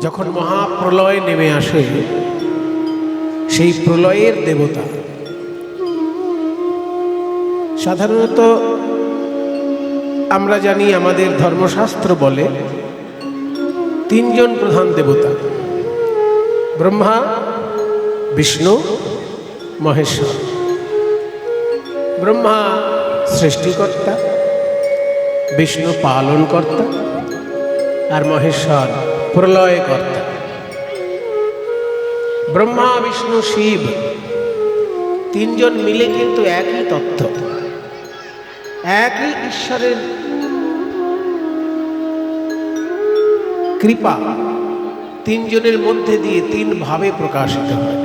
যখন মহাপ্রলয় নেমে আসে, সেই প্রলয়ের দেবতা সাধারণত আমরা জানি, আমাদের ধর্মশাস্ত্র বলে তিনজন প্রধান দেবতা: ব্রহ্মা, বিষ্ণু, মহেশ্বর। ব্রহ্মা সৃষ্টিকর্তা, বিষ্ণু পালনকর্তা, আর মহেশ্বর প্রলয়কর্তা। ব্রহ্মা, বিষ্ণু, শিব তিনজন মিলে কিন্তু একই তত্ত্ব, একই ঈশ্বরের কৃপা তিনজনের মধ্যে দিয়ে তিন ভাবে প্রকাশিত হয়।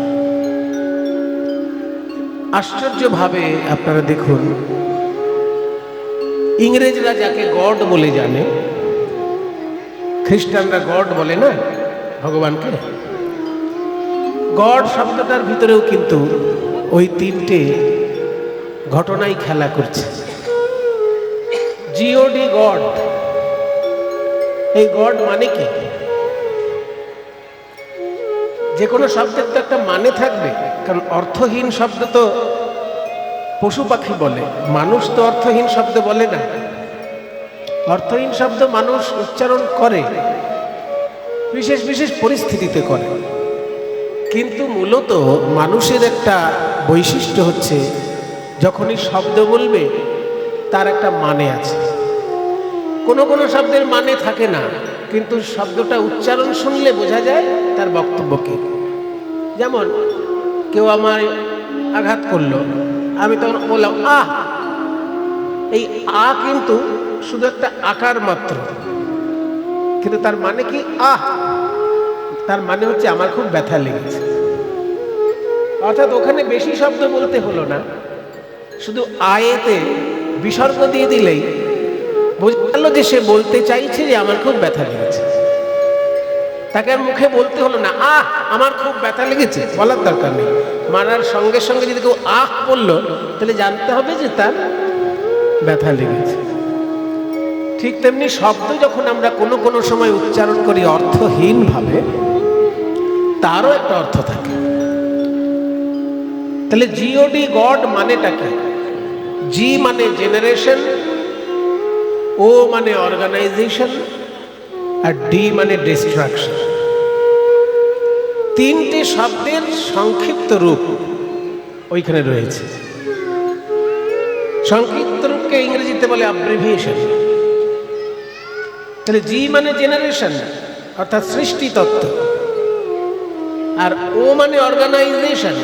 আশ্চর্যভাবে আপনারা দেখুন, ইংরেজরা যাকে গড বলে জানে, খ্রিস্টানরা গড বলে না ভগবানকে। গড শব্দটার ভিতরেও কিন্তু ওই তিনটে ঘটনাই খেলা করছে। GOD, god. এই গড মানে কি? যে কোনো শব্দের তো একটা মানে থাকবে, কারণ অর্থহীন শব্দ তো পশু পাখি বলে, মানুষ তো অর্থহীন শব্দ বলে না। অর্থহীন শব্দ মানুষ উচ্চারণ করে, বিশেষ বিশেষ পরিস্থিতিতে করে, কিন্তু মূলত মানুষের একটা বৈশিষ্ট্য হচ্ছে, যখনই শব্দ বলবে তার একটা মানে আছে। কোনো কোনো শব্দের মানে থাকে না, কিন্তু শব্দটা উচ্চারণ শুনলে বোঝা যায় তার বক্তব্য কি। যেমন কেউ আমার আঘাত করলো, আমি তখন বললাম আহ। এই আ কিন্তু শুধু একটা আকার মাত্র, কিন্তু তার মানে কি? আহ। তার মানে হচ্ছে আমার খুব ব্যথা লেগেছে। অর্থাৎ ওখানে বেশি শব্দ বলতে হলো না, শুধু আয়েতে বিসর্গ দিয়ে দিলেই বোঝা গেল যে সে বলতে চাইছে যে আমার খুব ব্যথা লেগেছে। তাকে আর মুখে বলতে হলো না আহ আমার খুব ব্যথা লেগেছে, বলার দরকার নেই। মারার সঙ্গে সঙ্গে যদি কেউ আহ বললো, তাহলে জানতে হবে যে তার ব্যথা লেগেছে। ঠিক তেমনি শব্দ যখন আমরা কোনো কোনো সময় উচ্চারণ করি অর্থহীন ভাবে, তারও একটা অর্থ থাকে। তাহলে জিওডি, গড মানেটা কি? জি মানে জেনারেশন, ও মানে অর্গানাইজেশন, আর ডি মানে ডিস্ট্রাকশন। তিনটে শব্দের সংক্ষিপ্ত রূপ ওইখানে রয়েছে। সংক্ষিপ্ত রূপকে ইংরেজিতে বলে অ্যাব্রিভিয়েশন। তাহলে জি মানে জেনারেশন, অর্থাৎ সৃষ্টি তত্ত্ব, আর ও মানে অর্গানাইজেশন,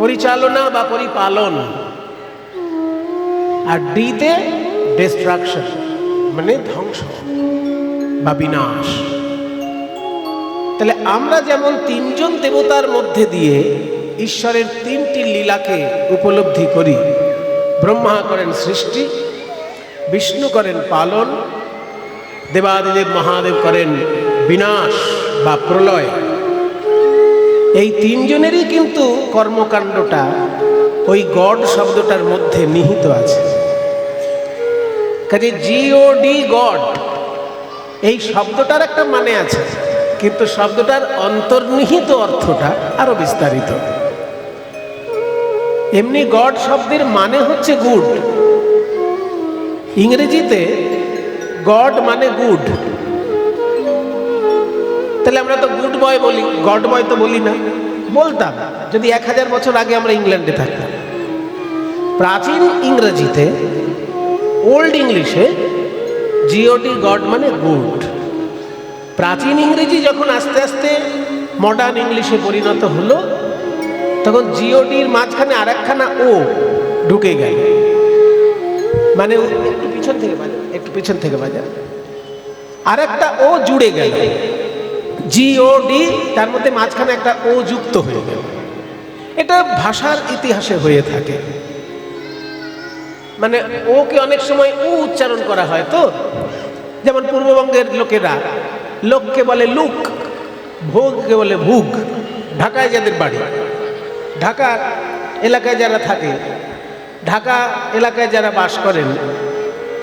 পরিচালনা বা পরিপালন, আর ডিতে ডিস্ট্রাকশন মানে ধ্বংস বা বিনাশ। তাহলে আমরা যেমন তিনজন দেবতার মধ্যে দিয়ে ঈশ্বরের তিনটি লীলাকে উপলব্ধি করি। ব্রহ্মা করেন সৃষ্টি, বিষ্ণু করেন পালন, দেবাদিদেব মহাদেব করেন বিনাশ বা প্রলয়। এই তিনজনেরই কিন্তু কর্মকাণ্ডটা ওই গড শব্দটার মধ্যে নিহিত আছে। কাজে জিওডি, গড, এই শব্দটার একটা মানে আছে, কিন্তু শব্দটার অন্তর্নিহিত অর্থটা আরো বিস্তারিত। এমনি গড শব্দের মানে হচ্ছে গুড। ইংরেজিতে গড মানে গুড। তাহলে আমরা তো গুড বয় বলি, গড বয় তো বলি না। বলতাম যদি 1000 বছর আগে আমরা ইংল্যান্ডে থাকতাম। প্রাচীন ইংরেজিতে, ওল্ড ইংলিশে জিওডি, গড মানে গুড। প্রাচীন ইংরেজি যখন আস্তে আস্তে মডার্ন ইংলিশে পরিণত হলো, তখন জিওডির মাঝখানে আর একখানা ও ঢুকে গেল। মানে একটু পিছন থেকে বাজা, একটু পিছন থেকে বাজা, আর একটা ও জুড়ে গেল। জিওডি, তার মধ্যে মাঝখানে একটা ও যুক্ত হয়ে গেল। এটা ভাষার ইতিহাসে হয়ে থাকে। মানে ওকে অনেক সময় ও উচ্চারণ করা হয় তো। যেমন পূর্ববঙ্গের লোকেরা লোককে বলে লুক, ভোগকে বলে ভুগ। ঢাকায় যাদের বাড়ি, ঢাকা এলাকায় যারা থাকে, ঢাকা এলাকায় যারা বাস করেন,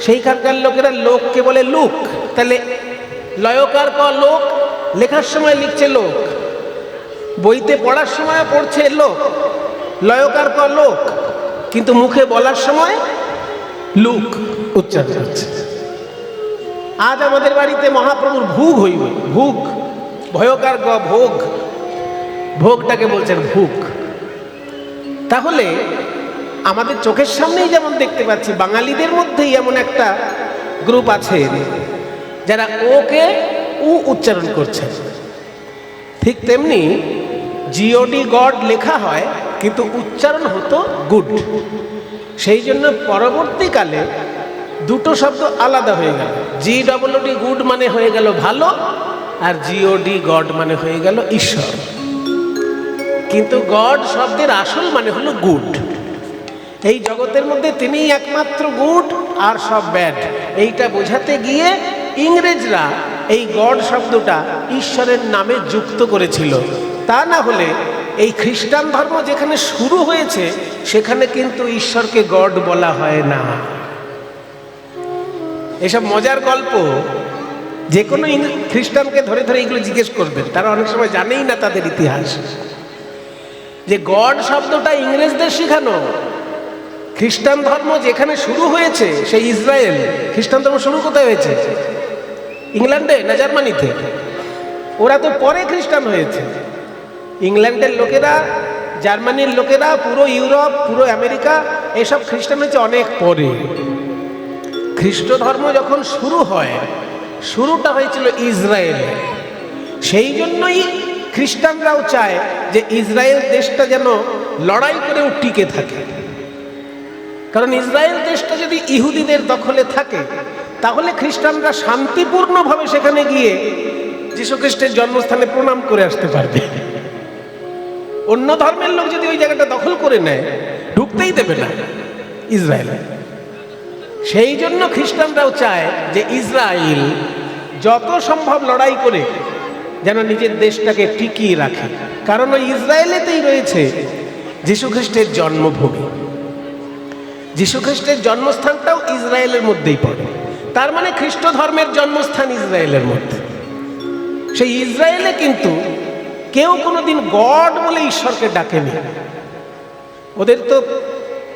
সেইখানকার লোকেরা লোককে বলে লুক। তাহলে লয়কার ক লোক, লেখার সময় লিখছে লোক, বইতে পড়ার সময় পড়ছে লোক, লয়কার ক লোক, কিন্তু মুখে বলার সময় লুক উচ্চারণ হচ্ছে। আজ আমাদের বাড়িতে মহাপ্রভুর ভোগ হইবে, ভোগ, ভয়কার গ ভোগ, ভোগটাকে বলছেন ভোগ। তাহলে আমাদের চোখের সামনেই যেমন দেখতে পাচ্ছি, বাঙালিদের মধ্যেই এমন একটা গ্রুপ আছে যারা ওকে উ উচ্চারণ করছে। ঠিক তেমনি জিওডি গড লেখা হয় কিন্তু উচ্চারণ হতো গুড। সেই জন্য পরবর্তীকালে দুটো শব্দ আলাদা হয়ে গেল। GOOD গুড মানে হয়ে গেল ভালো, আর জিওডি গড মানে হয়ে গেল ঈশ্বর। কিন্তু গড শব্দের আসল মানে হলো গুড। এই জগতের মধ্যে তিনিই একমাত্র গুড আর সব ব্যাড, এইটা বোঝাতে গিয়ে ইংরেজরা এই গড শব্দটা ঈশ্বরের নামে যুক্ত করেছিল। তা না হলে এই খ্রিস্টান ধর্ম যেখানে শুরু হয়েছে সেখানে কিন্তু ঈশ্বরকে গড বলা হয় না। এসব মজার গল্প যে কোনো খ্রিস্টানকে ধরে ধরে এগুলো জিজ্ঞেস করবেন, তারা অনেক সময় জানেই না তাদের ইতিহাস, যে গড শব্দটা ইংরেজদের শেখানো। খ্রিস্টান ধর্ম যেখানে শুরু হয়েছে সেই ইসরায়েল। খ্রিস্টান ধর্ম শুরু কোথায় হয়েছে? ইংল্যান্ডে না জার্মানিতে? ওরা তো পরে খ্রিস্টান হয়েছে। ইংল্যান্ডের লোকেরা, জার্মানির লোকেরা, পুরো ইউরোপ, পুরো আমেরিকা, এসব খ্রিস্টান হয়েছে অনেক পরে। খ্রিস্ট ধর্ম যখন শুরু হয়, শুরুটা হয়েছিল ইসরায়েলে। সেই জন্যই খ্রিস্টানরাও চায় যে ইসরায়েল দেশটা যেন লড়াই করেও টিকে থাকে। কারণ ইসরায়েল দেশটা যদি ইহুদিদের দখলে থাকে তাহলে খ্রিস্টানরা শান্তিপূর্ণভাবে সেখানে গিয়ে যীশু খ্রিস্টের জন্মস্থানে প্রণাম করে আসতে পারবে। অন্য ধর্মের লোক যদি ওই জায়গাটা দখল করে নেয়, ঢুকতেই দেবে না ইসরায়েলে। সেই জন্য খ্রিস্টানরাও চায় যে ইসরায়েল যত সম্ভব লড়াই করে যেন নিজের দেশটাকে টিকিয়ে রাখে। কারণ ওই ইসরায়েলেতেই রয়েছে যীশু খ্রিস্টের জন্মভূমি। যীশু খ্রিস্টের জন্মস্থানটাও ইসরায়েলের মধ্যেই পড়ে। তার মানে খ্রিস্ট ধর্মের জন্মস্থান ইসরায়েলের মধ্যে। সেই ইসরায়েলে কিন্তু কেউ কোনোদিন গড বলে ঈশ্বরকে ডাকেনি। ওদের তো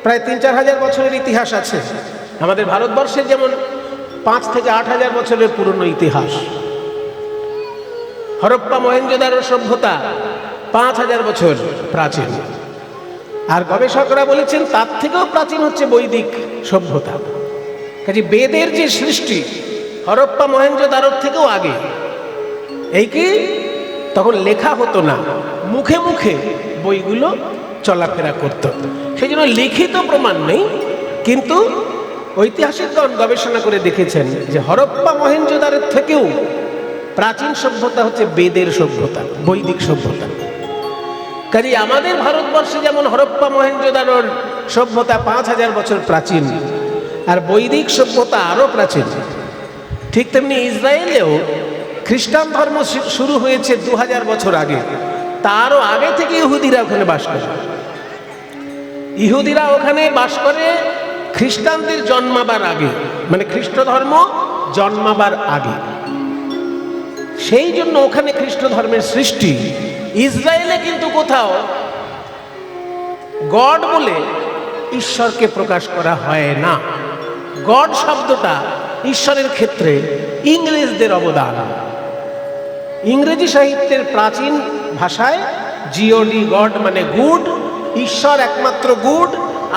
প্রায় 3-4 হাজার বছরের ইতিহাস আছে। আমাদের ভারতবর্ষের যেমন 5 থেকে 8 হাজার বছরের পুরনো ইতিহাস। হরপ্পা মহেঞ্জোদারো সভ্যতা 5000 বছর প্রাচীন। আর গবেষকরা বলেছেন তার থেকেও প্রাচীন হচ্ছে বৈদিক সভ্যতা। কাজে বেদের যে সৃষ্টি হরপ্পা মহেঞ্জোদারোর থেকেও আগে। এই কি তখন লেখা হতো না, মুখে মুখে বইগুলো চলাফেরা করত। সেই জন্য লিখিত প্রমাণ নেই, কিন্তু ঐতিহাসিকগণ গবেষণা করে দেখেছেন যে হরপ্পা মহেঞ্জোদারোর থেকেও প্রাচীন সভ্যতা হচ্ছে বেদের সভ্যতা, বৈদিক সভ্যতা। কাজে আমাদের ভারতবর্ষে যেমন হরপ্পা মহেঞ্জোদারোর সভ্যতা 5000 বছর প্রাচীন, আর বৈদিক সভ্যতা আরও প্রাচীন, ঠিক তেমনি ইসরায়েলেও খ্রিস্টান ধর্ম শুরু হয়েছে 2000 বছর আগে। তারও আগে থেকে ইহুদিরা ওখানে বাস করে। ইহুদিরা ওখানে বাস করে খ্রিস্টানদের জন্মাবার আগে, মানে খ্রিস্ট ধর্ম জন্মাবার আগে। সেই জন্য ওখানে খ্রিস্ট ধর্মের সৃষ্টি। ইসরায়েলে কিন্তু কোথাও গড বলে ঈশ্বরকে প্রকাশ করা হয় না। গড শব্দটা ঈশ্বরের ক্ষেত্রে ইংরেজদের অবদান। ইংরেজি সাহিত্যের প্রাচীন ভাষায় জিওডি গড মানে গুড, ঈশ্বর একমাত্র গুড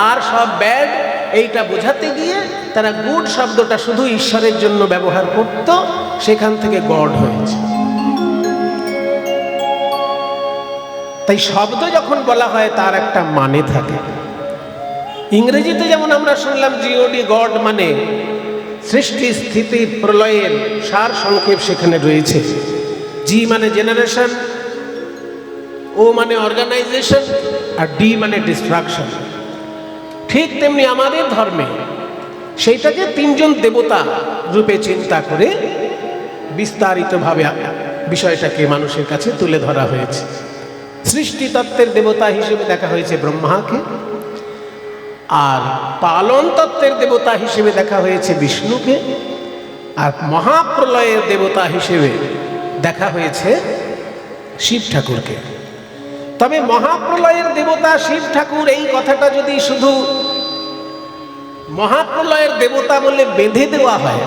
আর সব ব্যাড, এইটা বোঝাতে গিয়ে তারা গুড শব্দটা শুধু ঈশ্বরের জন্য ব্যবহার করত, সেখান থেকে গড হয়েছে। তাই শব্দ যখন বলা হয় তার একটা মানে থাকে। ইংরেজিতে যেমন আমরা শুনলাম জিওডি গড মানে সৃষ্টি স্থিতি প্রলয়ের সার সংক্ষেপ সেখানে রয়েছে। জি মানে জেনারেশন, ও মানে অর্গানাইজেশন, আর ডি মানে ডিস্ট্রাকশন। ঠিক তেমনি আমাদের ধর্মে সেইটাকে 3জন দেবতা রূপে চিন্তা করে বিস্তারিতভাবে বিষয়টাকে মানুষের কাছে তুলে ধরা হয়েছে। সৃষ্টিতত্ত্বের দেবতা হিসেবে দেখা হয়েছে ব্রহ্মাকে, আর পালন তত্ত্বের দেবতা হিসেবে দেখা হয়েছে বিষ্ণুকে, আর মহাপ্রলয়ের দেবতা হিসেবে দেখা হয়েছে শিব ঠাকুরকে। তবে মহাপ্রলয়ের দেবতা শিব ঠাকুর এই কথাটা যদি শুধু মহাপ্রলয়ের দেবতা বলে বেঁধে দেওয়া হয়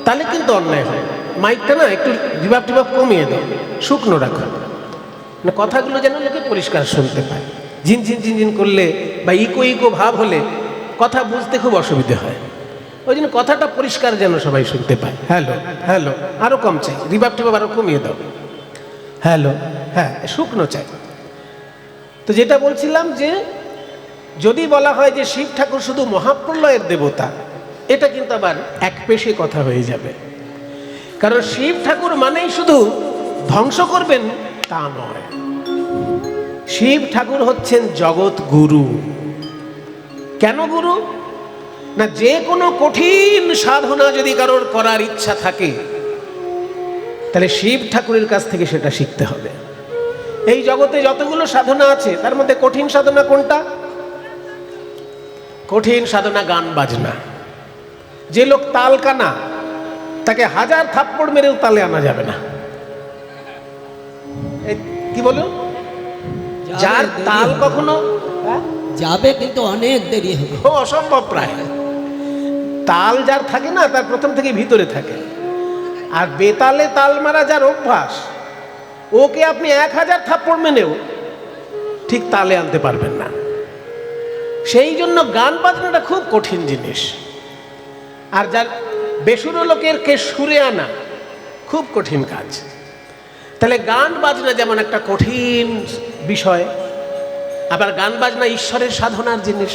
তাহলে কিন্তু অন্যায় হয়। মাইকটা না একটু রিভাব টিভাব কমিয়ে দাও, শুকনো রাখো, না কথাগুলো যেন লোকে পরিষ্কার শুনতে পায়। ঝিনঝিন ঝিনঝিন করলে বা ইকো ইকো ভাব হলে কথা বুঝতে খুব অসুবিধে হয়। ওই জন্য কথাটা পরিষ্কার যেন সবাই শুনতে পায়। হ্যালো হ্যালো, আরও কম চাই, রিভাব টিভাব আরও কমিয়ে দাও। হ্যালো, হ্যাঁ শুকনো চাই। তো যেটা বলছিলাম যে যদি বলা হয় যে শিব ঠাকুর শুধু মহাপ্রলয়ের দেবতা, এটা কিন্তু আবার এক পেশে কথা হয়ে যাবে। কারণ শিব ঠাকুর মানেই শুধু ধ্বংস করবেন তা নয়, শিব ঠাকুর হচ্ছেন জগৎ গুরু। কেন গুরু? না যে কোনো কঠিন সাধনা যদি কারোর করার ইচ্ছা থাকে তাহলে শিব ঠাকুরের কাছ থেকে সেটা শিখতে হবে। এই জগতে যতগুলো সাধনা আছে তার মধ্যে কঠিন সাধনা কোনটা? কঠিন সাধনা গান বাজনা। যে লোক তাল কানা তাকে হাজার থাপ্পড় মেরেও তালে আনা যাবে না। কি বলো? যার তাল কখনো যাবে কিন্তু অনেক দেরি হবে, অসম্ভব প্রায়। তাল যার থাকে না তার প্রথম থেকে ভিতরে থাকে, আর বেতালে তাল মারা যার অভ্যাস ওকে আপনি 1000 থাপ্পড় মেনেও ঠিক তালে আনতে পারবেন না। সেই জন্য গান বাজনাটা খুব কঠিন জিনিস। আর যার বেসুরো লোকের কে সুরে আনা খুব কঠিন কাজ। তাহলে গান বাজনা যেমন একটা কঠিন বিষয়, আবার গান বাজনা ঈশ্বরের সাধনার জিনিস।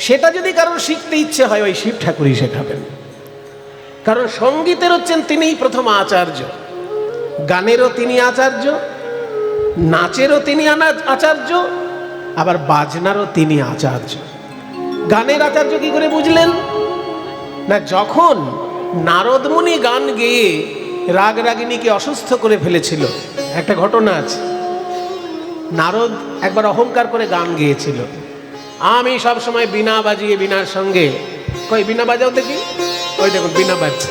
সেটা যদি কারোর শিখতে ইচ্ছে হয় ওই শিব ঠাকুরই শেখাবেন। কারণ সঙ্গীতের হচ্ছেন তিনিই প্রথম আচার্য, গানেরও তিনি আচার্য, নাচেরও তিনি আচার্য, আবার বাজনারও তিনি আচার্য। গানের আচার্য কি করে বুঝলেন? না যখন নারদ মুনি গান গেয়ে রাগ রাগিনীকে অসুস্থ করে ফেলেছিল, একটা ঘটনা আছে। নারদ একবার অহংকার করে গান গেয়েছিল, আমি সব সময় বীণা বাজিয়ে বীণার সঙ্গে, কই বীণা বাজাও দেখি, ওই দেখুন বীণা বাজছে।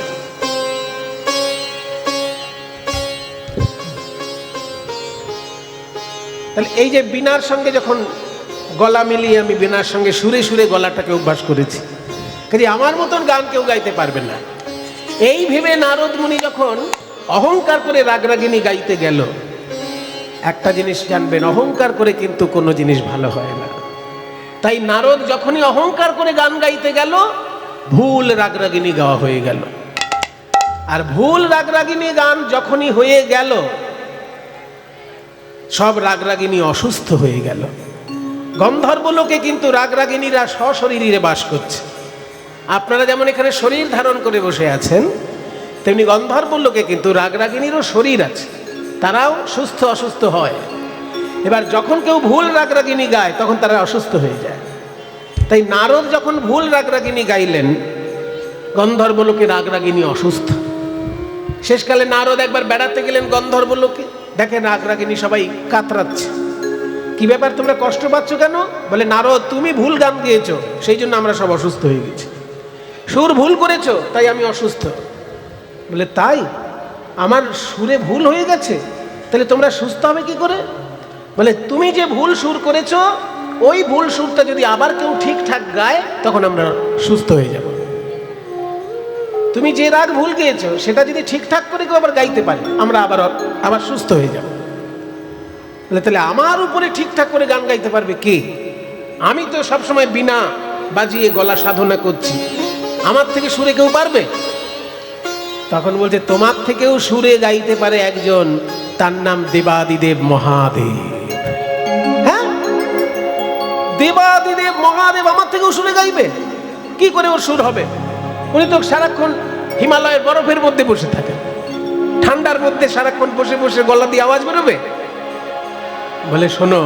তাহলে এই যে বীণার সঙ্গে যখন গলা মিলিয়ে আমি বীণার সঙ্গে সুরে সুরে গলাটাকে অভ্যাস করেছি, কাজে আমার মতন গান কেউ গাইতে পারবে না। এই ভেবে নারদ মুনি যখন অহংকার করে রাগরাগিনী গাইতে গেল, একটা জিনিস জানবেন, অহংকার করে কিন্তু কোনো জিনিস ভালো হয় না। তাই নারদ যখনই অহংকার করে গান গাইতে গেল, ভুল রাগরাগিনী গাওয়া হয়ে গেল। আর ভুল রাগরাগিনী গান যখনই হয়ে গেল, সব রাগরাগিনী অসুস্থ হয়ে গেল। গন্ধর্ব লোকে কিন্তু রাগরাগিনীরা সশরীরে বাস করছে। আপনারা যেমন এখানে শরীর ধারণ করে বসে আছেন, তেমনি গন্ধর্ব লোকে কিন্তু রাগরাগিনীরও শরীর আছে, তারাও সুস্থ অসুস্থ হয়। এবার যখন কেউ ভুল রাগরাগিনী গায় তখন তারা অসুস্থ হয়ে যায়। তাই নারদ যখন ভুল রাগরাগিনী গাইলেন, গন্ধর্ব লোকে রাগরাগিনী অসুস্থ। শেষকালে নারদ একবার বেড়াতে গেলেন গন্ধর্ব লোকে, দেখেন রাগরাগিনী সবাই কাতরাচ্ছে। কি ব্যাপার, তোমরা কষ্ট পাচ্ছ কেন? বলে নারদ তুমি ভুল গান গেয়েছো, সেই জন্য আমরা সব অসুস্থ হয়ে গেছি। সুর ভুল করেছো তাই আমি অসুস্থ। বলে তাই? আমার সুরে ভুল হয়ে গেছে, তাহলে তোমরা সুস্থ হবে কি করে? বলে তুমি যে ভুল সুর করেছো, ওই ভুল সুরটা যদি আবার কেউ ঠিকঠাক গায় তখন আমরা সুস্থ হয়ে যাব। তুমি যে রাগ ভুল গেয়েছো সেটা যদি ঠিকঠাক করে কেউ আবার গাইতে পারে, আমরা আবার সুস্থ হয়ে যাব। বলে তাহলে আমার উপরে ঠিকঠাক করে গান গাইতে পারবে কে? আমি তো সবসময় বীণা বাজিয়ে গলা সাধনা করছি, আমার থেকে সুরে কেউ পারবে? তখন বলছে তোমার থেকেও সুরে গাইতে পারে একজন, তার নাম দেবাদিদেব মহাদেব। হ্যাঁ, দেবাদিদেব মহাদেব আমার থেকেও সুরে গাইবে? কি করে ওর সুর হবে? উনি তো সারাক্ষণ হিমালয়ের বরফের মধ্যে বসে থাকেন, ঠান্ডার মধ্যে সারাক্ষণ বসে বসে গলা দিয়ে আওয়াজ বেরোবে? বলে শোনো,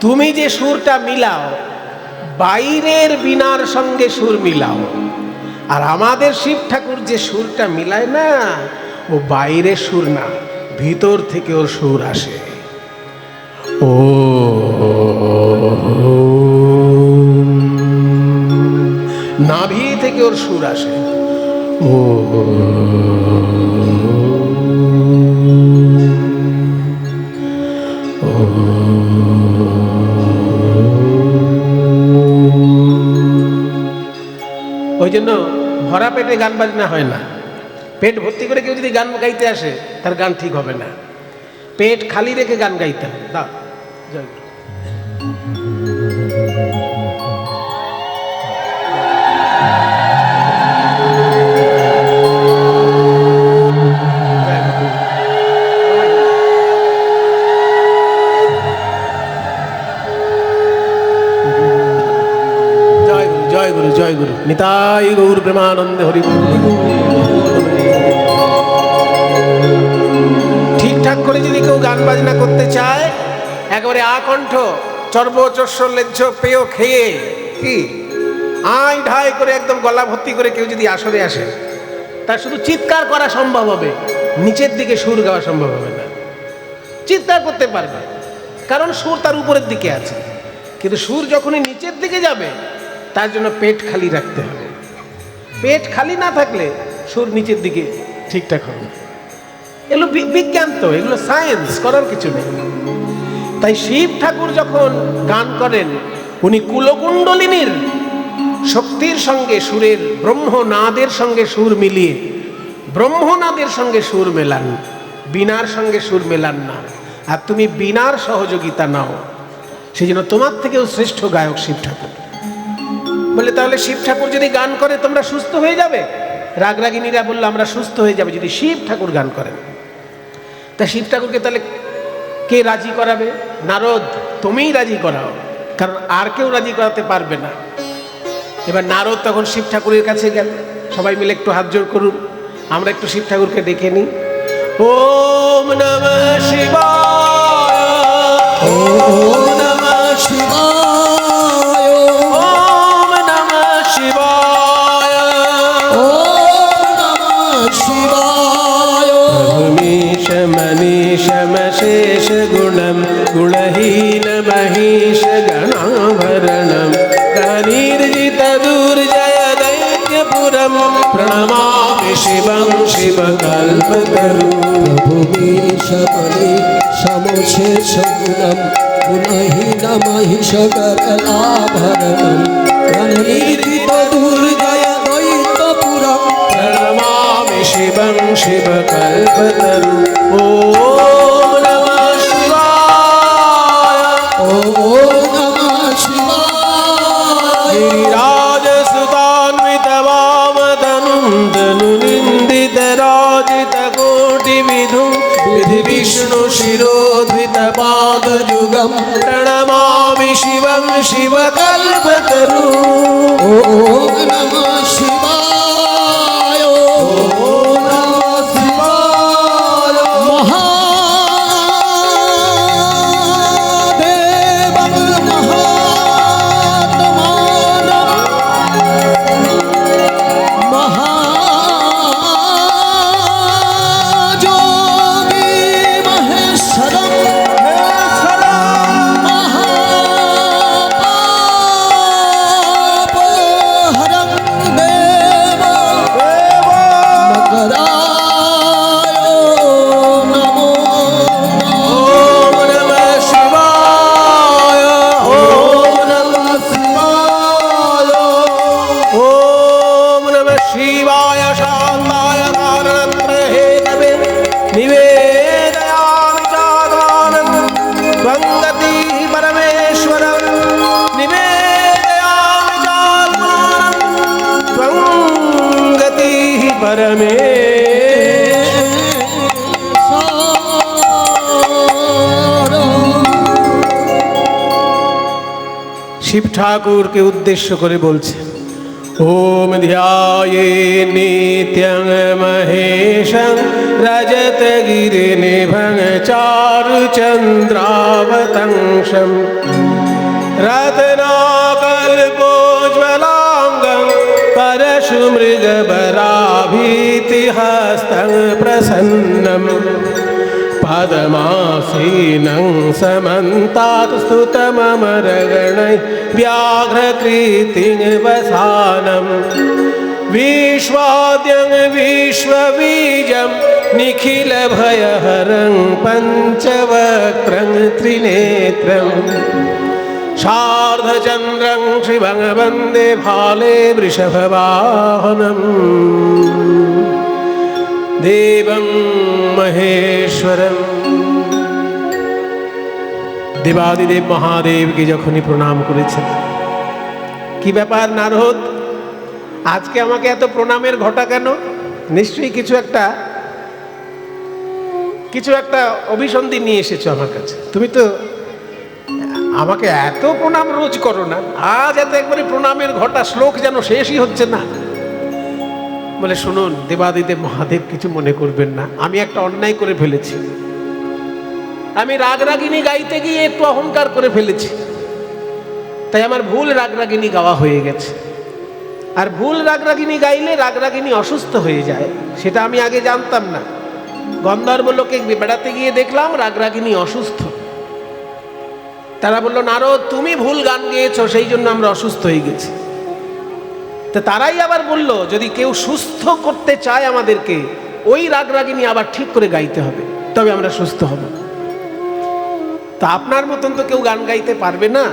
তুমি যে সুরটা মিলাও বাইরের বীণার সঙ্গে সুর মিলাও, আর আমাদের শিব ঠাকুর যে সুরটা মিলায় না, ও বাইরের সুর না, ভিতর থেকে ওর সুর আসে। ও নাভি থেকে ওর সুর আসে। ও এখানে গান বাজনা হয় না। পেট ভর্তি করে কেউ যদি গান গাইতে আসে তার গান ঠিক হবে না, পেট খালি রেখে গান গাইতে হবে। দাও জয় গুরু। জয় গুরু জয় গুরু, নিতাই গৌর প্রেমানন্দে হরি বল। ঠিকঠাক করে যদি কেউ গান বাজনা করতে চায়, একেবারে আকণ্ঠ চর্বচস্য লেজ্জ পেয় খেয়ে কি আই ঢাই করে একদম গলা ভর্তি করে কেউ যদি আসরে আসে, তার শুধু চিৎকার করা সম্ভব হবে, নিচের দিকে সুর গাওয়া সম্ভব হবে না। চিৎকার করতে পারবে কারণ সুর তার উপরের দিকে আছে, কিন্তু সুর যখনই নিচের দিকে যাবে তার জন্য পেট খালি রাখতে হবে। পেট খালি না থাকলে সুর নিচের দিকে ঠিকঠাক হবে। এগুলো বিজ্ঞান, তো এগুলো সায়েন্স, করার কিছু নেই। তাই শিব ঠাকুর যখন গান করেন, উনি কুলকুণ্ডলিনীর শক্তির সঙ্গে সুরের ব্রহ্মনাদের সঙ্গে সুর মিলিয়ে ব্রহ্মনাদের সঙ্গে সুর মেলান, বীণার সঙ্গে সুর মেলান না। আর তুমি বীণার সহযোগিতা নাও, সেই জন্য তোমার থেকেও শ্রেষ্ঠ গায়ক শিব ঠাকুর। বলে তাহলে শিব ঠাকুর যদি গান করে তোমরা সুস্থ হয়ে যাবে? রাগরাগিনীরা বললো আমরা সুস্থ হয়ে যাবে যদি শিব ঠাকুর গান করেন। তা শিব ঠাকুরকে তাহলে কে রাজি করাবে? নারদ, তুমিই রাজি করাও, কারণ আর কেউ রাজি করাতে পারবে না। এবার নারদ তখন শিব ঠাকুরের কাছে গেল, সবাই মিলে একটু হাত জোড় করুন, আমরা একটু শিব ঠাকুরকে ডেকে নিই। ওম নমঃ শিবায়, ওম নমঃ শিবায়, ওম নমঃ শিবায়, ওম নমঃ শিবায়। মনীষ মনীষ মশেষ গুণম গুণহীন মহিষ গণাভरणम গণীর্জিত দুর্জয় দৈত্যপুরম প্রণমামি শিবং শিবকল্পতরু। ভূমিশমনি সমশেষ গুণম গুণহীন মহিষগলাভरणम গণীর্জিত দুর্জয় দৈত্যপুরম প্রণমামি শিবং শিবকল্পতরু। ওম নমঃ শিবায়, ওম নমঃ শিবায়। गिरिराजसुतान्वितवामतनुं धनुनिन्दितराजितकोटिविधुं विधिविष्णुशिरोद्धितपादयुगं प्रणमामि शिवं शिवकल्पतरु। ओम नमः शिवाय, ओम नमः शिवाय। महादेवं महात्मानं महायोगी महेश्वरं महापापहरं देव मकराय नमो ओम नमः शिवाय, ओम नमः शिवाय, ओम नमः शिवाय। शान्ताय कारणत्रयहेतवे निवेदयामि चात्मानं त्वं गतिः परमेश्वरं। निवेदयामि चात्मानं त्वं गतिः শিব ঠাকুরকে উদ্দেশ্য করে বলছে, ওম ধ্যায়ে নিত্যং মহেশং রজতগিরিনিভং চারুচন্দ্রাবতংশম রত্নাকল্পোজ্জ্বলাঙ্গং परशुमृगबराभीतिहस्तं प्रसन्नं पद्मासीनं समन्तात् स्तुतममरगणैः व्याघ्रकृतिं वसानं विश्वाद्यं विश्वबीजं निखिलभयहरं पञ्चवक्त्रं त्रिनेत्रं শার্ধচন্দ্রং শিবং বন্দে ভালে বৃষভবাহনম দেবং মহেশ্বরম। দেবাদিদেব মহাদেবকে যখনই প্রণাম করেছেন, কি ব্যাপার নারদ, আজকে আমাকে এত প্রণামের ঘটা কেন? নিশ্চয়ই কিছু একটা অভিসন্ধি নিয়ে এসেছো আমার কাছে। তুমি তো আমাকে এত প্রণাম রোজ করো না, আজ এত একবারে প্রণামের ঘটা, শ্লোক যেন শেষই হচ্ছে না। বলে শুনুন দেবাদিদেব মহাদেব, কিছু মনে করবেন না, আমি একটা অন্যায় করে ফেলেছি। আমি রাগরাগিনী গাইতে গিয়ে একটু অহংকার করে ফেলেছি, তাই আমার ভুল রাগরাগিনী গাওয়া হয়ে গেছে। আর ভুল রাগরাগিনী গাইলে রাগরাগিনী অসুস্থ হয়ে যায়, সেটা আমি আগে জানতাম না। গন্ধর্ব লোকে বেড়াতে গিয়ে দেখলাম রাগরাগিনী অসুস্থ। তারা বলল, নারদ তুমি ভুল গান গেয়েছো, সেই জন্য আমরা অসুস্থ হয়ে গেছি। তো তারাই আবার বলল, যদি কেউ সুস্থ করতে চায় আমাদেরকে, ওই রাগরাগিনী আবার ঠিক করে গাইতে হবে, তবে আমরা সুস্থ হব। তা আপনার মতন তো কেউ গান গাইতে পারবে না,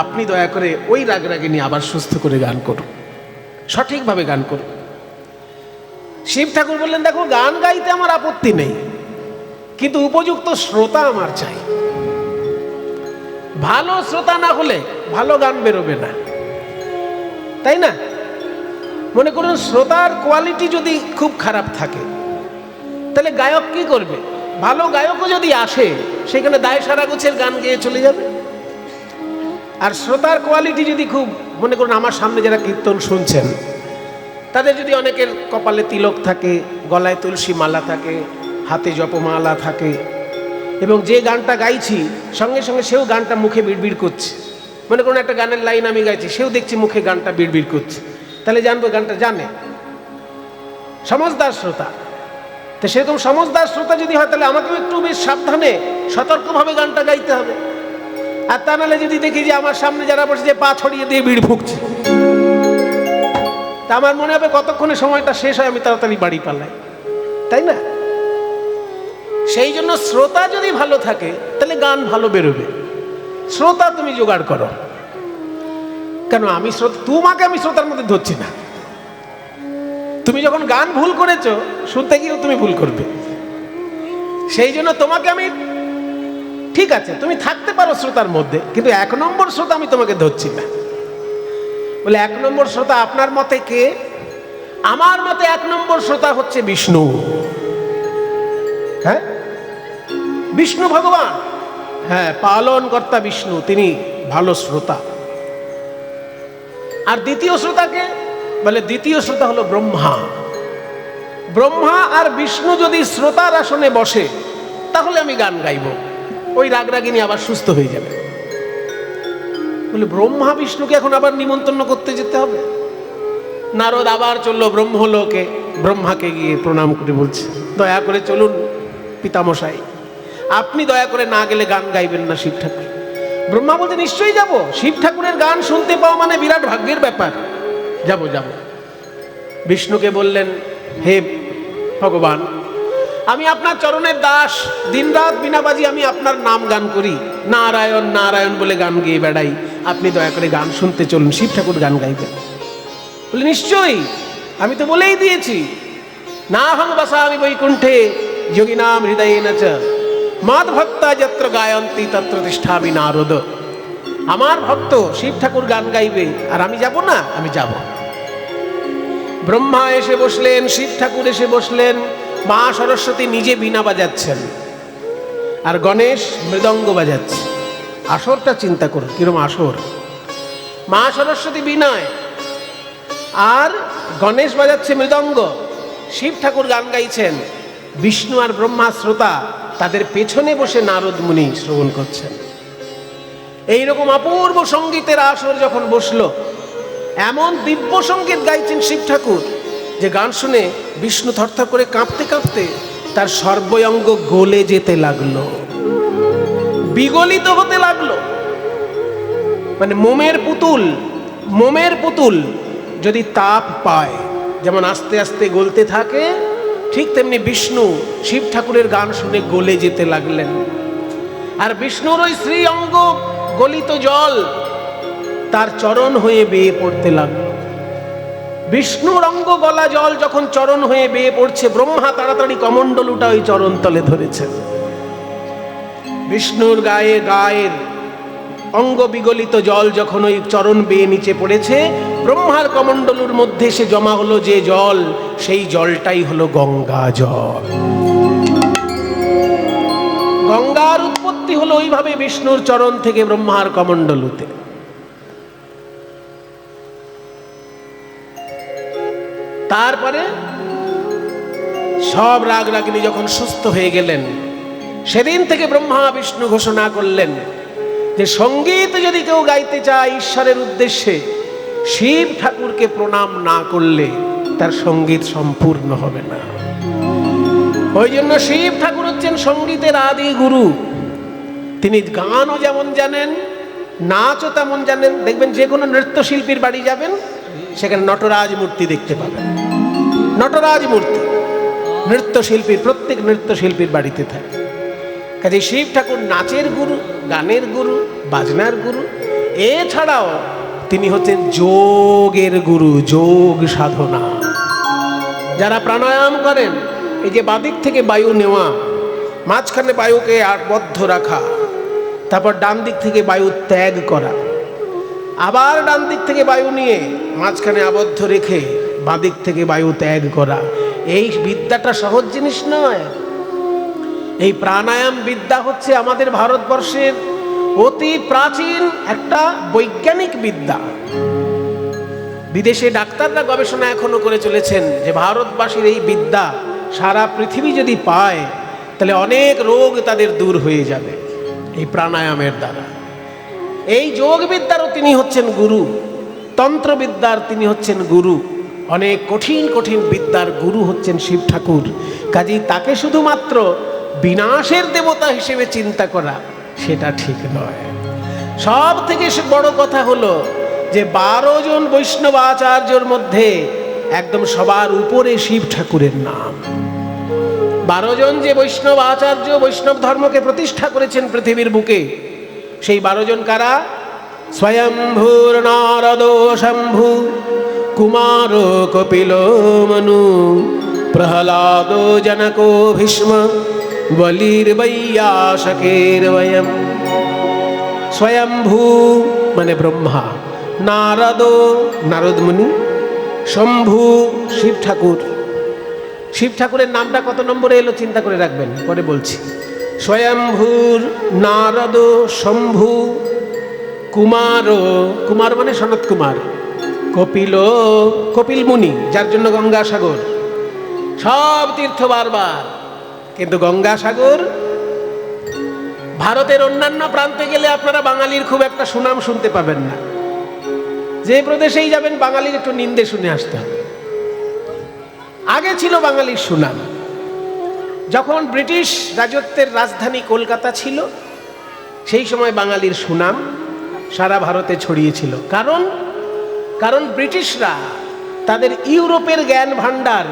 আপনি দয়া করে ওই রাগরাগিনী আবার সুস্থ করে গান করুন, সঠিকভাবে গান করুন। শিব ঠাকুর বললেন, দেখো গান গাইতে আমার আপত্তি নেই, কিন্তু উপযুক্ত শ্রোতা আমার চাই। ভালো শ্রোতা না হলে ভালো গান বেরোবে না, তাই না? মনে করুন শ্রোতার কোয়ালিটি যদি খুব খারাপ থাকে, তাহলে গায়ক কি করবে? ভালো গায়কও যদি আসে, সেখানে দায় সারা গোছের গান গেয়ে চলে যাবে। আর শ্রোতার কোয়ালিটি যদি খুব, মনে করুন আমার সামনে যারা কীর্তন শুনছেন, তাদের যদি অনেকের কপালে তিলক থাকে, গলায় তুলসী মালা থাকে, হাতে জপমালা থাকে, এবং যে গানটা গাইছি সঙ্গে সঙ্গে সেও গানটা মুখে বিড়বিড় করছে। মনে করুন একটা গানের লাইন আমি গাইছি, সেও দেখছি মুখে গানটা বিড়বিড় করছে, তাহলে জানবো গানটা জানে, সমঝদার শ্রোতা। তো সেরকম সমঝদার শ্রোতা যদি হয়, তাহলে আমাকেও একটু বেশ সাবধানে সতর্কভাবে গানটা গাইতে হবে। আর তা নাহলে যদি দেখি যে আমার সামনে যারা বসে যে পা ছড়িয়ে দিয়ে বিড় ফুঁকছে, তা আমার মনে হবে কতক্ষণে সময়টা শেষ হয়, আমি তাড়াতাড়ি বাড়ি পালাই, তাই না? সেই জন্য শ্রোতা যদি ভালো থাকে, তাহলে গান ভালো বেরোবে। শ্রোতা তুমি জোগাড় করো। কেন আমি শ্রোতা, তোমাকে আমি শ্রোতার মধ্যে ধরছি না। তুমি যখন গান ভুল করেছো, শুনতে গিয়েও তুমি ভুল করবে। সেই জন্য তোমাকে আমি, ঠিক আছে তুমি থাকতে পারো শ্রোতার মধ্যে, কিন্তু 1 নম্বর শ্রোতা আমি তোমাকে ধরছি না। বলে 1 নম্বর শ্রোতা আপনার মতে কে? আমার মতে 1 নম্বর শ্রোতা হচ্ছে বিষ্ণু। হ্যাঁ, বিষ্ণু ভগবান, হ্যাঁ, পালন কর্তা বিষ্ণু, তিনি ভালো শ্রোতা। আর দ্বিতীয় শ্রোতাকে বলে, দ্বিতীয় শ্রোতা হলো ব্রহ্মা। ব্রহ্মা আর বিষ্ণু যদি শ্রোতার আসনে বসে, তাহলে আমি গান গাইব, ওই রাগরাগিনী আবার সুস্থ হয়ে যাবে। বলে ব্রহ্মা বিষ্ণুকে এখন আবার নিমন্ত্রণ করতে যেতে হবে। নারদ আবার চললো ব্রহ্মলোকে, ব্রহ্মাকে গিয়ে প্রণাম করে বলছে, দয়া করে চলুন পিতামশাই, আপনি দয়া করে না গেলে গান গাইবেন না শিব ঠাকুর। ব্রহ্মা বলতে, নিশ্চয়ই যাব, শিব ঠাকুরের গান শুনতে পাওয়া মানে বিরাট ভাগ্যের ব্যাপার, যাব যাব। বিষ্ণুকে বললেন, হে ভগবান, আমি আপনার চরণের দাস, দিনরাত বিনা বাজি আমি আপনার নাম গান করি, নারায়ণ নারায়ণ বলে গান গেয়ে বেড়াই, আপনি দয়া করে গান শুনতে চলুন, শিব ঠাকুর গান গাইবেন। বলে নিশ্চয়ই, আমি তো বলেই দিয়েছি, না হং বসামি বৈকুণ্ঠে যোগিনাম হৃদয়েন চ মাদ ভক্তা যত্র গায়ন্তি তত্র তিষ্ঠামি নারদ। আমার ভক্ত শিব ঠাকুর গান গাইবে, আর আমি যাব না? আমি যাব। ব্রহ্মা এসে বসলেন, শিব ঠাকুর এসে বসলেন, মা সরস্বতী নিজে বীণা বাজাচ্ছেন, আর গণেশ মৃদঙ্গ বাজাচ্ছে। আসরটা চিন্তা করুন কিরম আসর, মা সরস্বতী বীণায় আর গণেশ বাজাচ্ছে মৃদঙ্গ, শিব ঠাকুর গান গাইছেন, বিষ্ণু আর ব্রহ্মা শ্রোতা, তাদের পেছনে বসে নারদ মুনি শ্রবণ করছেন। এইরকম অপূর্ব সঙ্গীতের আসর যখন বসলো, এমন দিব্য সঙ্গীত গাইছেন শিব ঠাকুর যে গান শুনে বিষ্ণু থরথর করে কাঁপতে কাঁপতে তার সর্বঙ্গ গলে যেতে লাগলো, বিগলিত হতে লাগলো। মানে মোমের পুতুল যদি তাপ পায়, যেমন আস্তে আস্তে গলতে থাকে, ঠিক তেমনি বিষ্ণু শিব ঠাকুরের গান শুনে গলে যেতে লাগলেন। আর বিষ্ণুর ওই শ্রী অঙ্গ গলিত জল তার চরণ হয়ে বেয়ে পড়তে লাগলো। বিষ্ণুর অঙ্গ গলা জল যখন চরণ হয়ে বেয়ে পড়ছে, ব্রহ্মা তাড়াতাড়ি কমণ্ডলুটা ওই চরণ তলে ধরেছেন। বিষ্ণুর গায়ের অঙ্গ বিগলিত জল যখন ওই চরণ বেয়ে নিচে পড়েছে, ব্রহ্মার কমণ্ডলুর মধ্যে সে জমা হলো যে জল, সেই জলটাই হলো গঙ্গা জল। গঙ্গার উৎপত্তি হলো ওইভাবে বিষ্ণুর চরণ থেকে ব্রহ্মার কমণ্ডলুতে। তারপরে সব রাগ রাগিনী যখন সুস্থ হয়ে গেলেন, সেদিন থেকে ব্রহ্মা বিষ্ণু ঘোষণা করলেন যে সঙ্গীত যদি কেউ গাইতে চায় ঈশ্বরের উদ্দেশ্যে, শিব ঠাকুরকে প্রণাম না করলে তার সঙ্গীত সম্পূর্ণ হবে না। ওই জন্য শিব ঠাকুর হচ্ছেন সঙ্গীতের আদি গুরু। তিনি গানও যেমন জানেন, নাচও তেমন জানেন। দেখবেন যে কোনো নৃত্যশিল্পীর বাড়ি যাবেন, সেখানে নটরাজ মূর্তি দেখতে পাবেন। নটরাজ মূর্তি নৃত্যশিল্পীর, প্রত্যেক নৃত্যশিল্পীর বাড়িতে থাকে। কাজে শিব ঠাকুর নাচের গুরু, গানের গুরু, বাজনার গুরু। এছাড়াও তিনি হচ্ছেন যোগের গুরু, যোগ সাধনা। যারা প্রাণায়াম করেন, এই যে বাদিক থেকে বায়ু নেওয়া, মাঝখানে বায়ুকে আবদ্ধ রাখা, তারপর ডান দিক থেকে বায়ু ত্যাগ করা, আবার ডান দিক থেকে বায়ু নিয়ে মাঝখানে আবদ্ধ রেখে বাদিক থেকে বায়ু ত্যাগ করা, এই বিদ্যাটা সহজ জিনিস নয়। এই প্রাণায়াম বিদ্যা হচ্ছে আমাদের ভারতবর্ষের অতি প্রাচীন একটা বৈজ্ঞানিক বিদ্যা। বিদেশে ডাক্তাররা গবেষণা এখনো করে চলেছেন যে ভারতবাসীর এই বিদ্যা সারা পৃথিবী যদি পায়, তাহলে অনেক রোগ তাদের দূর হয়ে যাবে এই প্রাণায়ামের দ্বারা। এই যোগ বিদ্যারও তিনি হচ্ছেন গুরু, তন্ত্রবিদ্যার তিনি হচ্ছেন গুরু, অনেক কঠিন কঠিন বিদ্যার গুরু হচ্ছেন শিব ঠাকুর। কাজেই তাকে শুধুমাত্র বিনাশের দেবতা হিসেবে চিন্তা করা সেটা ঠিক নয়। সব থেকে বড় কথা হলো যে 12 জন বৈষ্ণব আচার্যর মধ্যে একদম সবার উপরে শিব ঠাকুরের নাম। 12 জন যে বৈষ্ণব আচার্য বৈষ্ণব ধর্মকে প্রতিষ্ঠা করেছেন পৃথিবীর বুকে, সেই 12 জন কারা? স্বয়ম্ভূর নারদ শম্ভু, কুমার কপিল মনু, প্রহ্লাদ জনকো ভীষ্ম, বলির বৈয়াসকের বয়ম। স্বয়ম্ভু মানে ব্রহ্মা, নারদ নারদ মুনি, শম্ভু শিব ঠাকুর। শিব ঠাকুরের নামটা কত নম্বরে এলো চিন্তা করে রাখবেন, পরে বলছি। স্বয়ম্ভূর, নারদ, শম্ভু, কুমার, কুমার মানে সনত কুমার, কপিল, কপিল মুনি যার জন্য গঙ্গাসাগর। সব তীর্থ বারবার, কিন্তু গঙ্গাসাগর ভারতের অন্যান্য প্রান্তে গেলে আপনারা বাঙালির খুব একটা সুনাম শুনতে পাবেন না। যে প্রদেশেই যাবেন বাঙালির একটু নিন্দে শুনে আসতে হবে। আগে ছিল বাঙালির সুনাম। যখন ব্রিটিশ রাজত্বের রাজধানী কলকাতা ছিল, সেই সময় বাঙালির সুনাম সারা ভারতে ছড়িয়েছিল। কারণ ব্রিটিশরা তাদের ইউরোপের জ্ঞান ভাণ্ডার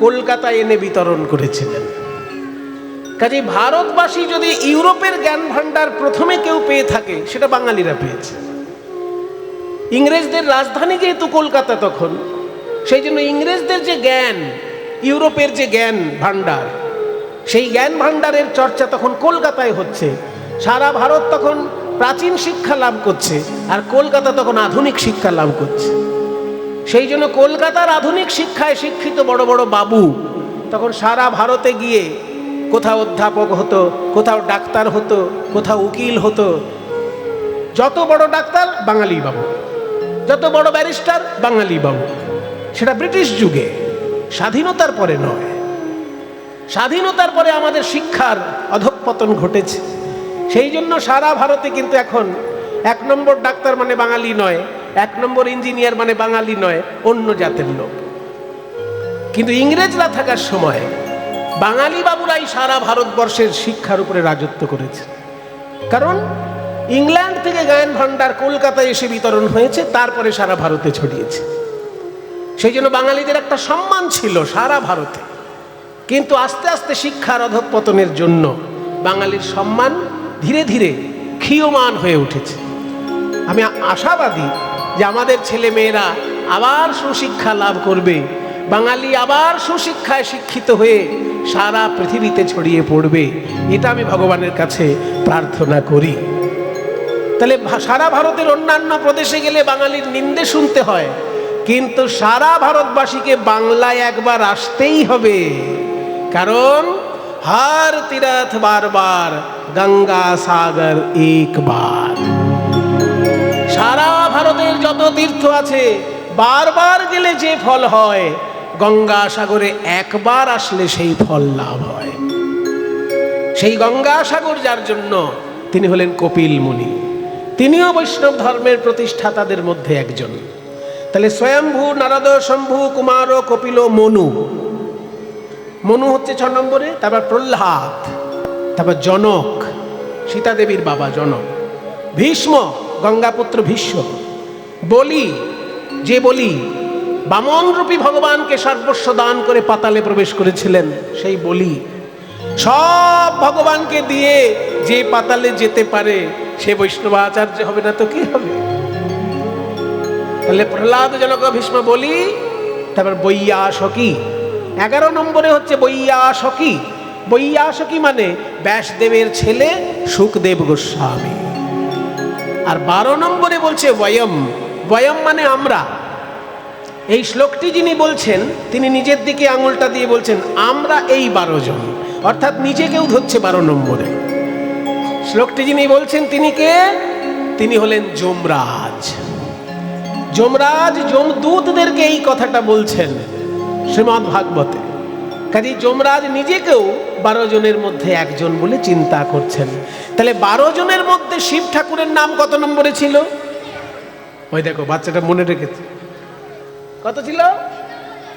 কলকাতায় এনে বিতরণ করেছিলেন। কাজে ভারতবাসী যদি ইউরোপের জ্ঞান ভাণ্ডার প্রথমে কেউ পেয়ে থাকে, সেটা বাঙালিরা পেয়েছে। ইংরেজদের রাজধানী যেহেতু কলকাতা তখন, সেই জন্য ইংরেজদের যে জ্ঞান, ইউরোপের যে জ্ঞান ভাণ্ডার, সেই জ্ঞান ভাণ্ডারের চর্চা তখন কলকাতায় হচ্ছে। সারা ভারত তখন প্রাচীন শিক্ষা লাভ করছে, আর কলকাতা তখন আধুনিক শিক্ষা লাভ করছে। সেই জন্য কলকাতার আধুনিক শিক্ষায় শিক্ষিত বড় বড় বাবু তখন সারা ভারতে গিয়ে কোথাও অধ্যাপক হতো, কোথাও ডাক্তার হতো, কোথাও উকিল হতো। যত বড় ডাক্তার বাঙালি বাবু, যত বড় ব্যারিস্টার বাঙালি বাবু। সেটা ব্রিটিশ যুগে, স্বাধীনতার পরে নয়। স্বাধীনতার পরে আমাদের শিক্ষার অধঃপতন ঘটেছে। সেই জন্য সারা ভারতে কিন্তু এখন 1 নম্বর ডাক্তার মানে বাঙালি নয়, 1 নম্বর ইঞ্জিনিয়ার মানে বাঙালি নয়, অন্য জাতের লোক। কিন্তু ইংরেজরা থাকার সময় বাঙালি বাবুরাই সারা ভারতবর্ষের শিক্ষার উপরে রাজত্ব করেছে। কারণ ইংল্যান্ড থেকে জ্ঞান ভাণ্ডার কলকাতায় এসে বিতরণ হয়েছে, তারপরে সারা ভারতে ছড়িয়েছে। সেই জন্য বাঙালিদের একটা সম্মান ছিল সারা ভারতে। কিন্তু আস্তে আস্তে শিক্ষার অধঃপতনের জন্য বাঙালির সম্মান ধীরে ধীরে ক্ষীয়মান হয়ে উঠেছে। আমি আশাবাদী যে আমাদের ছেলে মেয়েরা আবার সুশিক্ষা লাভ করবে, বাঙালি আবার সুশিক্ষায় শিক্ষিত হয়ে সারা পৃথিবীতে ছড়িয়ে পড়বে, এটা আমি ভগবানের কাছে প্রার্থনা করি। তাহলে সারা ভারতের অন্যান্য প্রদেশে গেলে বাঙালির নিন্দে শুনতে হয়, কিন্তু সারা ভারতবাসীকে বাংলায় একবার আসতেই হবে, কারণ হার তীরথ বারবার গঙ্গা সাগর একবার। সারা ভারতের যত তীর্থ আছে বারবার গেলে যে ফল হয়, গঙ্গা সাগরে একবার আসলে সেই ফল লাভ হয়। সেই গঙ্গা সাগর যার জন্য, তিনি হলেন কপিল মুনি, তিনিও বৈষ্ণব ধর্মের প্রতিষ্ঠাতাদের মধ্যে একজন। তাহলে স্বয়ম্ভু, নারদ, শম্ভু, কুমার, কপিল, মনু। মনু হচ্ছে 6 নম্বরে, তারপর প্রহ্লাদ, তারপর জনক, সীতা দেবীর বাবা জনক, ভীষ্ম, গঙ্গাপুত্র ভীষ্ম, বলি, যে বলি বামন রূপী ভগবানকে সর্বস্ব দান করে পাতালে প্রবেশ করেছিলেন, সেই বলি। সব ভগবানকে দিয়ে যে পাতালে যেতে পারে সে বৈষ্ণবাচার্য হবে না তো কি হবে? তাহলে প্রহ্লাদ, জনক, ভীষ্ম, বলি, তারপর বৈয়াসকি। 11 নম্বরে হচ্ছে বৈয়াসকি। বৈয়াসকি মানে ব্যাসদেবের ছেলে শুকদেব গোস্বামী। আর 12 নম্বরে বলছে বয়ম। বয়ম মানে আমরা। এই শ্লোকটি যিনি বলছেন তিনি নিজের দিকে আঙুলটা দিয়ে বলছেন আমরা এই 12 জন, অর্থাৎ নিজেকেও ধরছে 12 নম্বরে। শ্লোকটি যিনি বলছেন তিনি কে? তিনি হলেন যমরাজ। যমরাজ যমদূতদেরকে এই কথাটা বলছেন শ্রীমদ্ ভাগবতে। কাজে যমরাজ নিজেকেও 12 জনের মধ্যে একজন বলে চিন্তা করছেন। তাহলে 12 জনের মধ্যে শিব ঠাকুরের নাম কত নম্বরে ছিল? ওই দেখো বাচ্চাটা মনে রেখেছে, কত ছিল?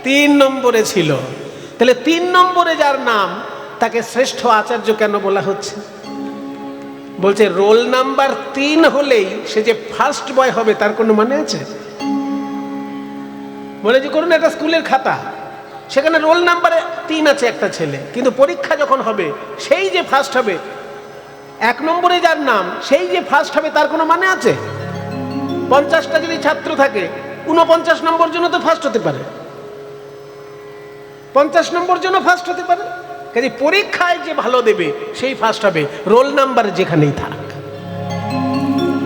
3 নম্বরে ছিল। তাহলে 3 নম্বরে যার নাম, তাকে শ্রেষ্ঠ আচার্য কেন বলা হচ্ছে? বলছে রোল নাম্বার 3 হলেই সে যে ফার্স্ট বয় হবে তার কোনো মানে আছে? বলে যে করুন একটা স্কুলের খাতা, সেখানে রোল নাম্বারে 3 আছে একটা ছেলে, কিন্তু পরীক্ষা যখন হবে সেই যে ফার্স্ট হবে, 1 নম্বরে যার নাম সেই যে ফার্স্ট হবে তার কোনো মানে আছে? 50টা যদি ছাত্র থাকে 49 নম্বর জন্য তো ফার্স্ট হতে পারে, 50 নম্বর জন্য ফার্স্ট হতে পারে। কাজে পরীক্ষায় যে ভালো দেবে সেই ফার্স্ট হবে, রোল নাম্বার যেখানেই থাক।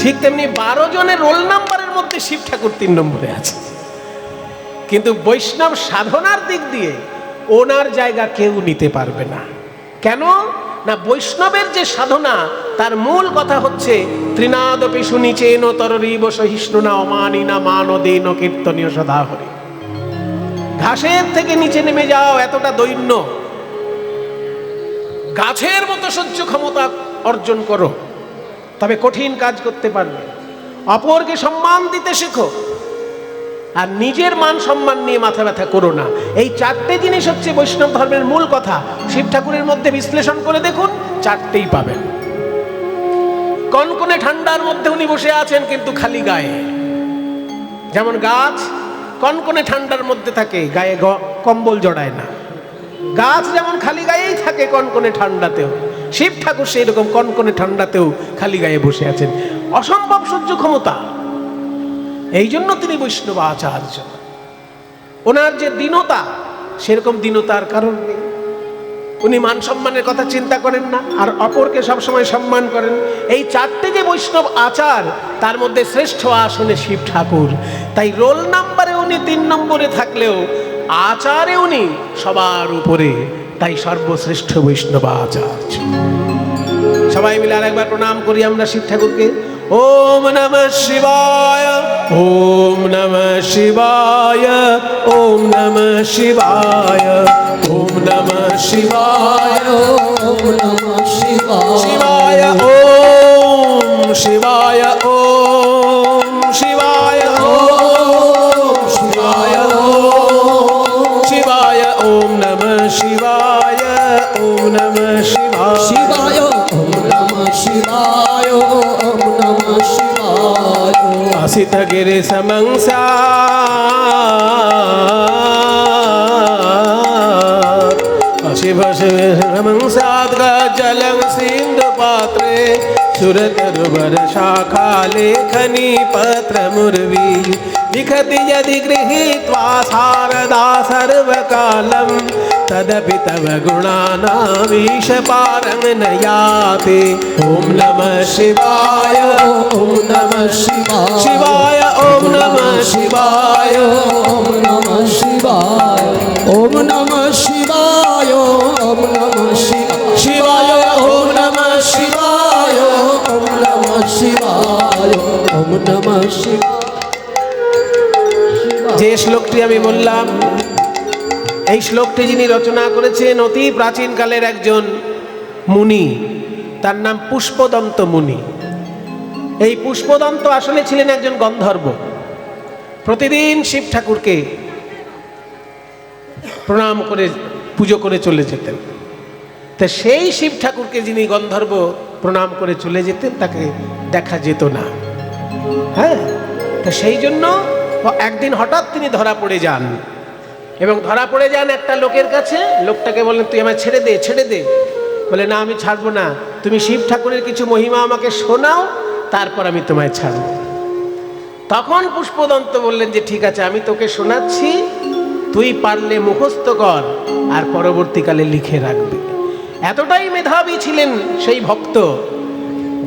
ঠিক তেমনি 12 জনের রোল নাম্বারের মধ্যে শিব ঠাকুর 3 নম্বরে আছে। কিন্তু বৈষ্ণব সাধনার দিক দিয়ে ওনার জায়গা কেউ নিতে পারবে না। কেন না? বৈষ্ণবের যে সাধনা তার মূল কথা হচ্ছে ত্রিনাদপি সুনিচেন তররিব সহিষ্ণুনা অমানিনা মানদেন কীর্তনীয় সদা হরি। ঘাসের থেকে নিচে নেমে যাও, এতটা দৈন্য, গাছের মতো সহ্য ক্ষমতা অর্জন করো, তবে কঠিন কাজ করতে পারবে। অপরকে সম্মান দিতে শেখো, আর নিজের মান সম্মান নিয়ে মাথা ব্যথা করো না। এই 4টে জিনিস হচ্ছে বৈষ্ণব ধর্মের মূল কথা। শিব ঠাকুরের মধ্যে বিশ্লেষণ করে দেখুন, 4টেই পাবেন। কনকনে ঠান্ডার মধ্যে উনি বসে আছেন কিন্তু খালি গায়ে, যেমন গাছ কনকনে ঠান্ডার মধ্যে থাকে, গায়ে কম্বল জড়ায় না। গাছ যেমন খালি গায়েই থাকে কনকনে ঠান্ডাতেও, শিব ঠাকুর সেই রকম কনকনে ঠান্ডাতেও খালি গায়ে বসে আছেন। অসম্ভব সহ্য ক্ষমতা, এই জন্য তিনি বৈষ্ণব আচার্য। ওনার যে দীনতা, সেরকম দীনতার কারণ নেই। উনি মান সম্মানের কথা চিন্তা করেন না, আর অপরকে সবসময় সম্মান করেন। এই 4টে যে বৈষ্ণব আচার, তার মধ্যে শ্রেষ্ঠ আসনে শিব ঠাকুর। তাই রোল নাম্বারে উনি 3 নম্বরে থাকলেও আচারে উনি সবার উপরে, তাই সর্বশ্রেষ্ঠ বৈষ্ণব আচার্য। সবাই মিলে আর একবার প্রণাম করি আমরা শিব ঠাকুরকে। ওম নমঃ শিবায়, ওম নমঃ শিবায়, ওম নমঃ শিবায়, ওম নমঃ শিবায়, ওম নমঃ শিবায়। শিবায় ওম শিবায়, ওম শিবায়, ওম শিবায়, ওম শিবায়, ওম নমঃ শিবায়, ওম নমঃ শিবায়, শিবায় ওম নমঃ শিবায়, ওম নমঃ শিবায়। আসিত গিরি সমংসা শিব শিব সমংসাদ জলং সিন্ধু পাত্রে सुरतरुवर शाखा लेखनी पत्र मुर्वी लिखति यदि गृहीत्वा शारदा सर्वकालं तदपि तव गुणानामीश पारं न याति ॐ नमः शिवाय ॐ नमः शिवाय शिवाय ॐ नमः शिवाय ॐ नमः शिवाय ॐ नमः शिवाय ॐ नमः शिवाय ॐ नमः शिवाय ॐ नमः शिवाय ॐ नमः शिवाय। যে শ্লোকটি আমি বললাম, এই শ্লোকটি যিনি রচনা করেছেন অতি প্রাচীনকালের একজন মুনি, তার নাম পুষ্পদন্ত মুনি। এই পুষ্পদন্ত আসলে ছিলেন একজন গন্ধর্ব। প্রতিদিন শিব ঠাকুরকে প্রণাম করে পুজো করে চলে যেতেন। তা সেই শিব ঠাকুরকে যিনি গন্ধর্ব প্রণাম করে চলে যেতেন তাকে দেখা যেত না। হ্যাঁ, তা সেই জন্য একদিন হঠাৎ তিনি ধরা পড়ে যান, এবং ধরা পড়ে যান একটা লোকের কাছে। লোকটাকে বললেন, তুই আমায় ছেড়ে দে, ছেড়ে দে। বলে, না, আমি ছাড়বো না, তুমি শিব ঠাকুরের কিছু মহিমা আমাকে শোনাও, তারপর আমি তোমায় ছাড়ব। তখন পুষ্পদন্ত বললেন যে ঠিক আছে, আমি তোকে শোনাচ্ছি, তুই পারলে মুখস্থ কর আর পরবর্তীকালে লিখে রাখবে। এতটাই মেধাবী ছিলেন সেই ভক্ত,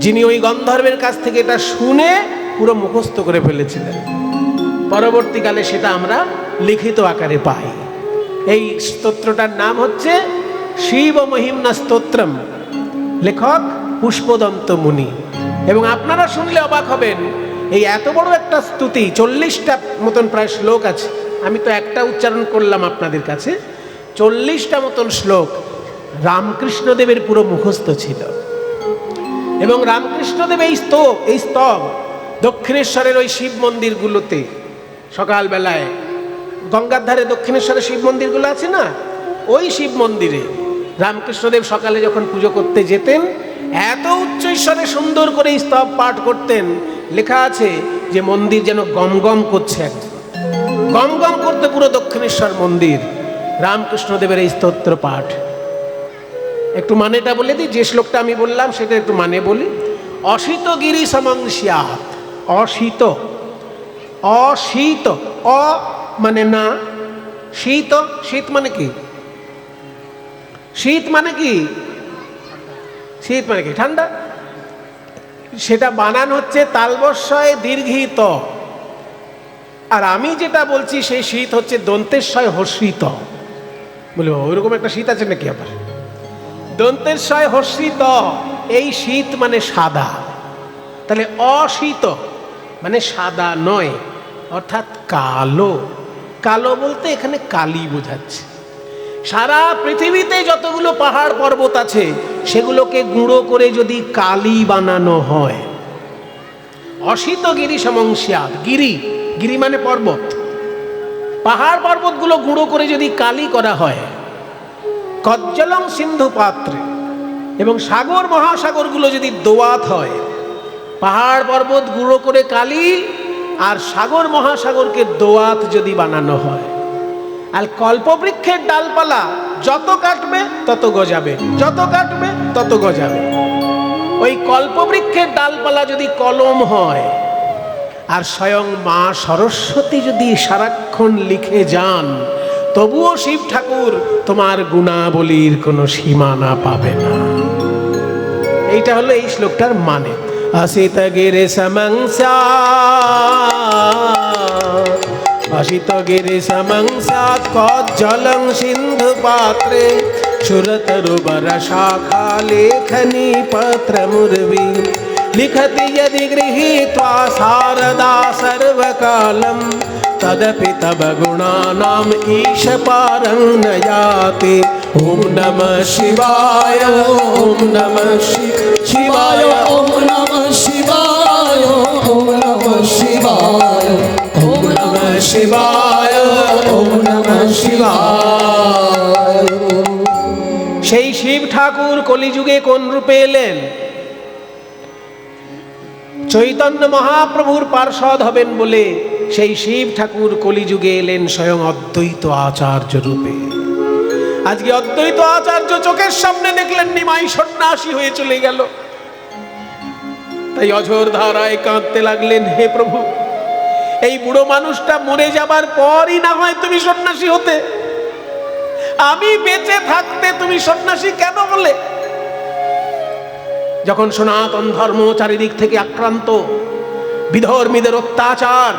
যিনি ওই গন্ধর্বের কাছ থেকে এটা শুনে পুরো মুখস্থ করে ফেলেছিলেন। পরবর্তীকালে সেটা আমরা লিখিত আকারে পাই। এই স্তোত্রটার নাম হচ্ছে শিব মহিম্না স্তোত্রম, লেখক পুষ্পদন্ত মুনি। এবং আপনারা শুনলে অবাক হবেন, এই এত বড় একটা স্তুতি, 40টা মতন প্রায় শ্লোক আছে। আমি তো একটা উচ্চারণ করলাম আপনাদের কাছে, 40টা মতন শ্লোক রামকৃষ্ণদেবের পুরো মুখস্থ ছিল। এবং রামকৃষ্ণদেব এই স্তব দক্ষিণেশ্বরের ওই শিব মন্দিরগুলোতে সকালবেলায়, গঙ্গার ধারে দক্ষিণেশ্বরে শিব মন্দিরগুলো আছে না, ওই শিব মন্দিরে রামকৃষ্ণদেব সকালে যখন পুজো করতে যেতেন, এত উচ্চ ঈশ্বরে সুন্দর করে এই স্তব পাঠ করতেন। লেখা আছে যে মন্দির যেন গমগম করছে, একদম গমগম করতে পুরো দক্ষিণেশ্বর মন্দির রামকৃষ্ণদেবের এই স্তোত্র পাঠ। একটু মানেটা বলে দিই, যে শ্লোকটা আমি বললাম সেটা একটু মানে বলি। অশীত গিরি সমংস্যাৎ, অশীত, অশীত, অ মানে না, শীত, শীত মানে কি? শীত মানে কি? শীত মানে কি? ঠান্ডা। সেটা বানান হচ্ছে তালবস্যয় দীর্ঘিত, আর আমি যেটা বলছি সেই শীত হচ্ছে দন্তেশ্বয় হর্ষিত। বলে, ওইরকম একটা শীত আছে নাকি? আবার দন্তেশ্বয় হর্ষিত, এই শীত মানে সাদা। তাহলে অশীত মানে সাদা নয়, অর্থাৎ কালো। কালো বলতে এখানে কালি বোঝাচ্ছে। সারা পৃথিবীতে যতগুলো পাহাড় পর্বত আছে সেগুলোকে গুঁড়ো করে যদি কালি বানানো হয়, অশীত গিরি সমংস্যাৎ, গিরি, গিরি মানে পর্বত, পাহাড় পর্বতগুলো গুঁড়ো করে যদি কালি করা হয়, কজ্জলং সিন্ধু পাত্রে, এবং সাগর মহাসাগরগুলো যদি দোয়াত হয়, পাহাড় পর্বত গুঁড়ো করে কালি আর সাগর মহাসাগরকে দোয়াত যদি বানানো হয়, আর কল্পবৃক্ষের ডালপালা যত কাটবে তত গজাবে, যত কাটবে তত গজাবে। ওই কল্পবৃক্ষের ডালপালা যদি কলম হয়, আর স্বয়ং মা সরস্বতী যদি সারাক্ষণ লিখে যান, তবুও শিব ঠাকুর তোমার গুণাবলীর কোনো সীমানা পাবে না। এইটা হলো এই শ্লোকটার মানে। অসিত গিরি সমংস্যাৎ, অসিত গিরি সমংস্যাৎ কজ্জলং সিন্ধু পাত্রে সুরতরুবর শাখা লেখনী পত্র মুর্वी लिखति यदि गृहीत्वा शारदा सर्वकालं तदपि तव गुणानाम् ईश पारं न याति। ॐ नमः शिवाय ॐ नमः शिवाय ॐ नमः शिवाय ॐ नमः शिवाय ॐ नमः शिवाय ॐ नमः शिवाय। সেই শিব ঠাকুর কলিযুগে কোন রূপে এলেন? চৈতন্য মহাপ্রভুর পার্ষদ হবেন বলে সেই শিব ঠাকুর কলিযুগে এলেন স্বয়ং অদ্বৈত আচার্য রূপে। আজকে অদ্বৈত আচার্য চোখের সামনে দেখলেন নিমাই সন্ন্যাসী হয়ে চলে গেল। তাই অঝোর ধারায় কাঁদতে লাগলেন, হে প্রভু, এই বুড়ো মানুষটা মরে যাবার পরই না হয় তুমি সন্ন্যাসী হতে, আমি বেঁচে থাকতে তুমি সন্ন্যাসী কেন হলে? যখন সনাতন ধর্ম চারিদিক থেকে আক্রান্ত, বিধর্মীদের অত্যাচার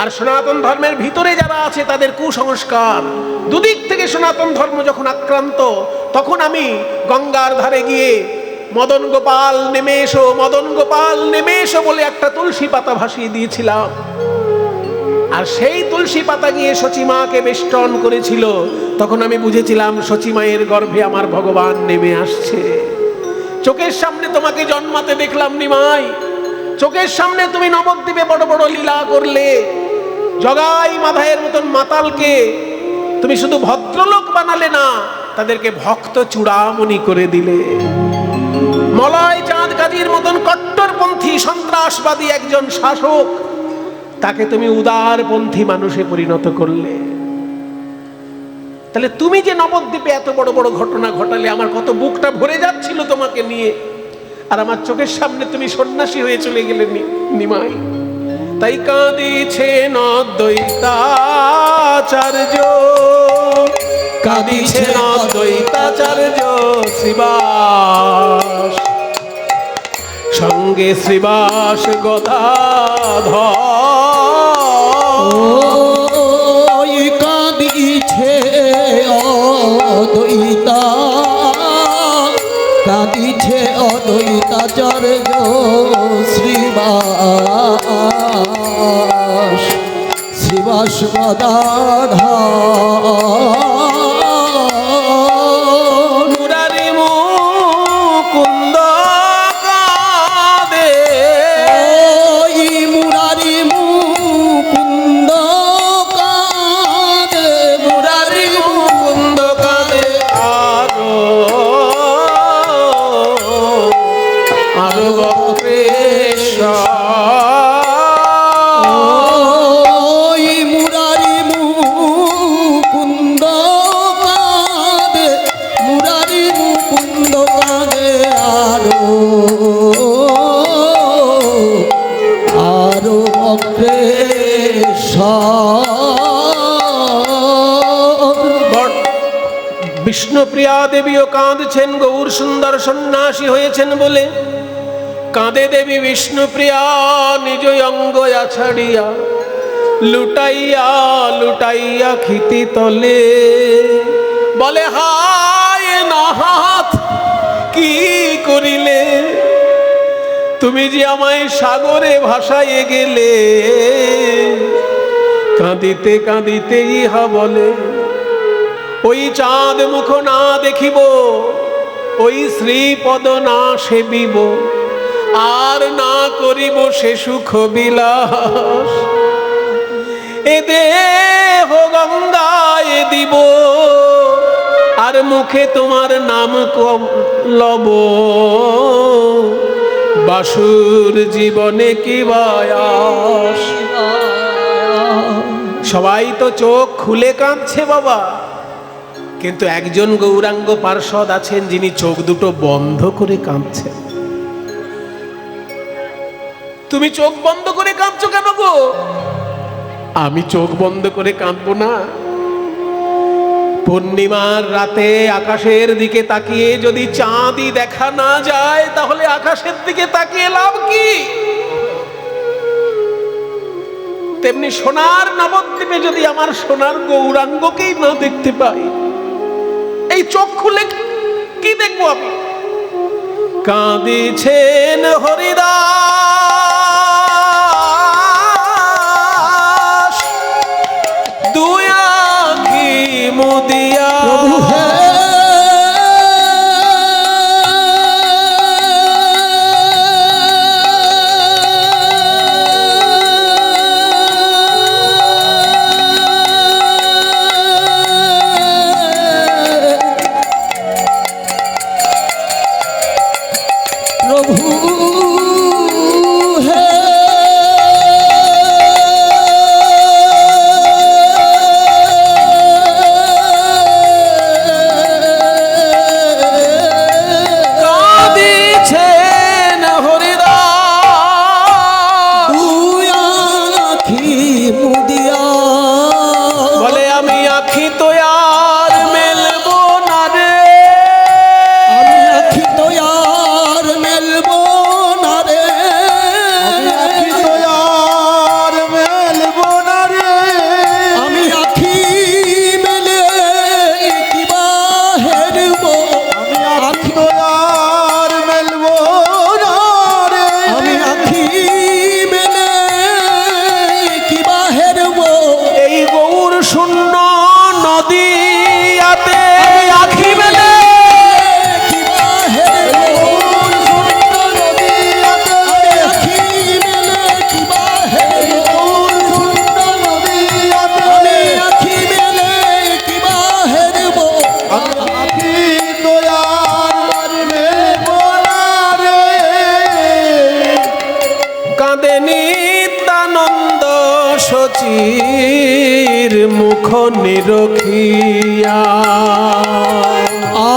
আর সনাতন ধর্মের ভিতরে যারা আছে তাদের কুসংস্কার, দুদিক থেকে সনাতন ধর্ম যখন আক্রান্ত, তখন আমি গঙ্গার ধারে গিয়ে মদন গোপাল নেমে এসো, মদন গোপাল নেমে এসো বলে একটা তুলসী পাতা ভাসিয়ে দিয়েছিলাম। আর সেই তুলসী পাতা গিয়ে সচিমাকে বেষ্টন করেছিল। তখন আমি বুঝেছিলাম সচিমায়ের গর্ভে আমার ভগবান নেমে আসছে। চোখের সামনে তোমাকে জন্মাতে দেখলাম নিমাই, চোখের সামনে তুমি নবদ্বীপে বড় বড় লীলা করলে, জগাই মাধায়ের মতন মাতালকে তুমি শুধু ভদ্রলোক বানালে না, তাদেরকে ভক্ত চূড়ামণি করে দিলে। মলয় চাঁদ কাজীর মতন কট্টরপন্থী সন্ত্রাসবাদী একজন শাসক, তাকে তুমি উদারপন্থী মানুষে পরিণত করলে। তাহলে তুমি যে নবদ্বীপে এত বড় বড় ঘটনা ঘটালে, আমার কত বুকটা ভরে যাচ্ছিল তোমাকে নিয়ে, আর আমার চোখের সামনে তুমি সন্ন্যাসী হয়ে চলে গেলে নিমাই। তাই কাঁদিছেন অদ্বৈতাচার্য, কাঁদিছেন অদ্বৈতাচার্য শ্রীবাস, সঙ্গে শ্রীবাস গদাধর। কাঁদিছে অদ্বৈতা, কাঁদিছে অদ্বৈতাচার্য শ্রীবাস, শ্রীবাস গদাধর। মুরারি মুকুন্দ কাঁদে, ওই মুরারি মুকুন্দ কাঁদে, মুরারি মুকুন্দ কাঁদে, আরো বক্রেশ্বর। ওই মুরারি মুকুন্দ কাঁদে, মুরারি মুকুন্দ কাঁদে, আরো অগ্রেসর। বিষ্ণুপ্রিয়া দেবীও কাঁদছেন, গৌর সুন্দর সন্ন্যাসী হয়েছেন বলে। কাঁদে দেবী বিষ্ণুপ্রিয়া নিজ অঙ্গ ছাড়িয়া, লুটাইয়া লুটাইয়া ক্ষিতি তলে, বলে হায় নাথ কি করিলে, তুমি যে আমায় সাগরে ভাসাইয়ে গেলে। কাঁদিতে কাঁদিতে ইহা বলে, ওই চাঁদ মুখ না দেখিব, ওই শ্রীপদ না সেবিব, আর না করিব সে সুখ বিলাস। এ দেহ গঙ্গায় দিব, আর মুখে তোমার নাম লব, বাসুর জীবনে কি বায়াস। সবাই তো চোখ খুলে কাঁদছে বাবা, কিন্তু একজন গৌরাঙ্গ পার্ষদ আছেন যিনি চোখ দুটো বন্ধ করে কাঁদছেন। তুমি চোখ বন্ধ করে কাঁদছো কেন গো? আমি চোখ বন্ধ করে কাঁদবো না? পূর্ণিমার রাতে আকাশের দিকে তাকিয়ে যদি চাঁদই দেখা না যায়, তাহলে আকাশের দিকে তাকিয়ে লাভ কি? তেমনি সোনার নবদ্বীপে যদি আমার সোনার গৌরাঙ্গকেই না দেখতে পাই, এই চোখ খুলে কি দেখবো আমি? কাঁদিছেন হরিদাস, দুই আঁখি মুদিয়া। প্রভু হে সচির মুখ নিরখিয়া।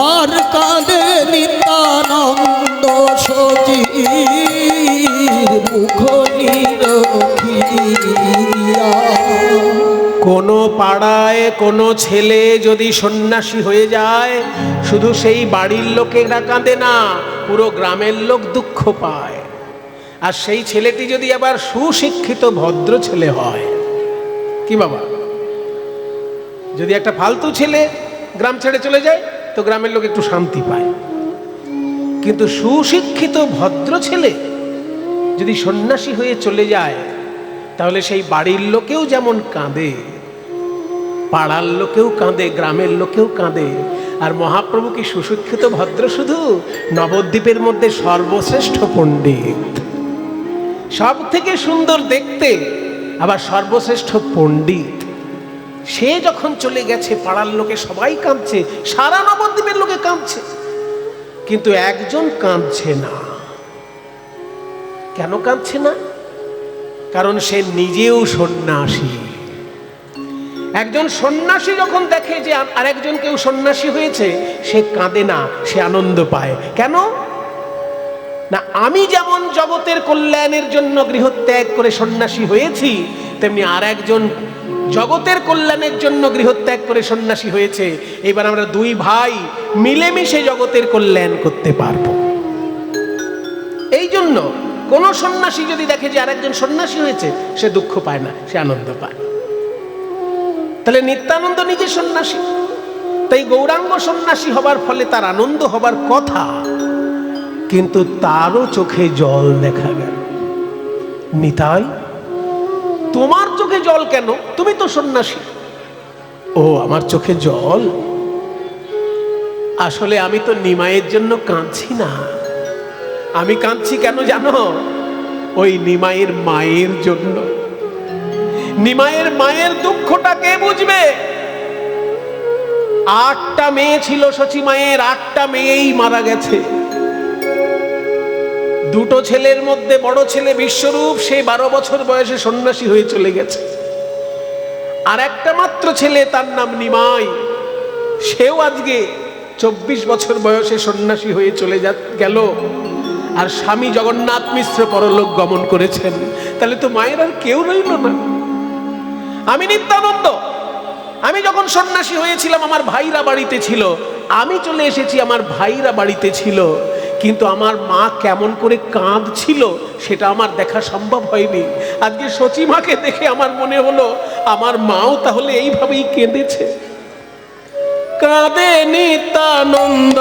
আর কাঁদে নিত্যানন্দ সচির মুখ নিরখিয়া। কোনো পাড়ায় কোনো ছেলে যদি সন্ন্যাসী হয়ে যায়, শুধু সেই বাড়ির লোকেরা কাঁদে না, পুরো গ্রামের লোক দুঃখ পায়। আর সেই ছেলেটি যদি আবার সুশিক্ষিত ভদ্র ছেলে হয়, কি বাবা, যদি একটা ফালতু ছেলে গ্রাম ছেড়ে চলে যায় তো গ্রামের লোক একটু শান্তি পায়। কিন্তু সুশিক্ষিত ভদ্র ছেলে যদি সন্ন্যাসী হয়ে চলে যায়, তাহলে সেই বাড়ির লোকেও যেমন কাঁদে, পাড়ার লোকেও কাঁদে, গ্রামের লোকেও কাঁদে। আর মহাপ্রভু কি সুশিক্ষিত ভদ্র শুধু, নবদ্বীপের মধ্যে সর্বশ্রেষ্ঠ পণ্ডিত, সব থেকে সুন্দর দেখতে, আবার সর্বশ্রেষ্ঠ পণ্ডিত। সে যখন চলে গেছে, পাড়ার লোকে সবাই কাঁদছে, সারা নবদ্বীপের লোকে কাঁদছে, কিন্তু একজন কাঁদছে না। কেন কাঁদছে না? কারণ সে নিজেও সন্ন্যাসী। একজন সন্ন্যাসী যখন দেখে যে আরেকজন কেউ সন্ন্যাসী হয়েছে, সে কাঁদে না, সে আনন্দ পায়। কেন না? আমি যেমন জগতের কল্যাণের জন্য গৃহত্যাগ করে সন্ন্যাসী হয়েছি, তেমনি আর একজন জগতের কল্যাণের জন্য গৃহত্যাগ করে সন্ন্যাসী হয়েছে। এবার আমরা দুই ভাই মিলেমিশে জগতের কল্যাণ করতে পারবো। এই জন্য কোন সন্ন্যাসী যদি দেখে যে আরেকজন সন্ন্যাসী হয়েছে, সে দুঃখ পায় না, সে আনন্দ পায়। তাহলে নিত্যানন্দ নিজে সন্ন্যাসী, তাই গৌরাঙ্গ সন্ন্যাসী হবার ফলে তার আনন্দ হবার কথা, কিন্তু তারও চোখে জল দেখা গেল। নিতাই, তোমার চোখে জল কেন? তুমি তো সন্ন্যাসী। ও, আমার চোখে জল? আসলে আমি তো নিমাইয়ের জন্য কাঁদছি না। আমি কাঁদছি কেন জানো? ওই নিমাইয়ের মায়ের জন্য। নিমাইয়ের মায়ের দুঃখটা কে বুঝবে? 8টা মেয়ে ছিল শচী মায়ের, 8টা মেয়েই মারা গেছে। দুটো ছেলের মধ্যে বড় ছেলে বিশ্বরূপ, সে 12 বছর বয়সে সন্ন্যাসী হয়ে চলে গেছে। আর একটা মাত্র ছেলে, তার নাম নিমাই, সেও আজকে 24 বছর বয়সে সন্ন্যাসী হয়ে চলে গেল। আর স্বামী জগন্নাথ মিশ্র পরলোক গমন করেছেন। তাহলে তো মায়ের আর কেউ রইল না। আমি নিত্যানন্দ, আমি যখন সন্ন্যাসী হয়েছিলাম, আমার ভাইরা বাড়িতে ছিল, আমি চলে এসেছি, আমার ভাইরা বাড়িতে ছিল, কিন্তু আমার মা কেমন করে কাঁদছিল সেটা আমার দেখা সম্ভব হয়নি। আজকে শচী মাকে দেখে আমার মনে হলো আমার মাও তাহলে এইভাবেই কেঁদেছে। কাঁদে নিত্যানন্দ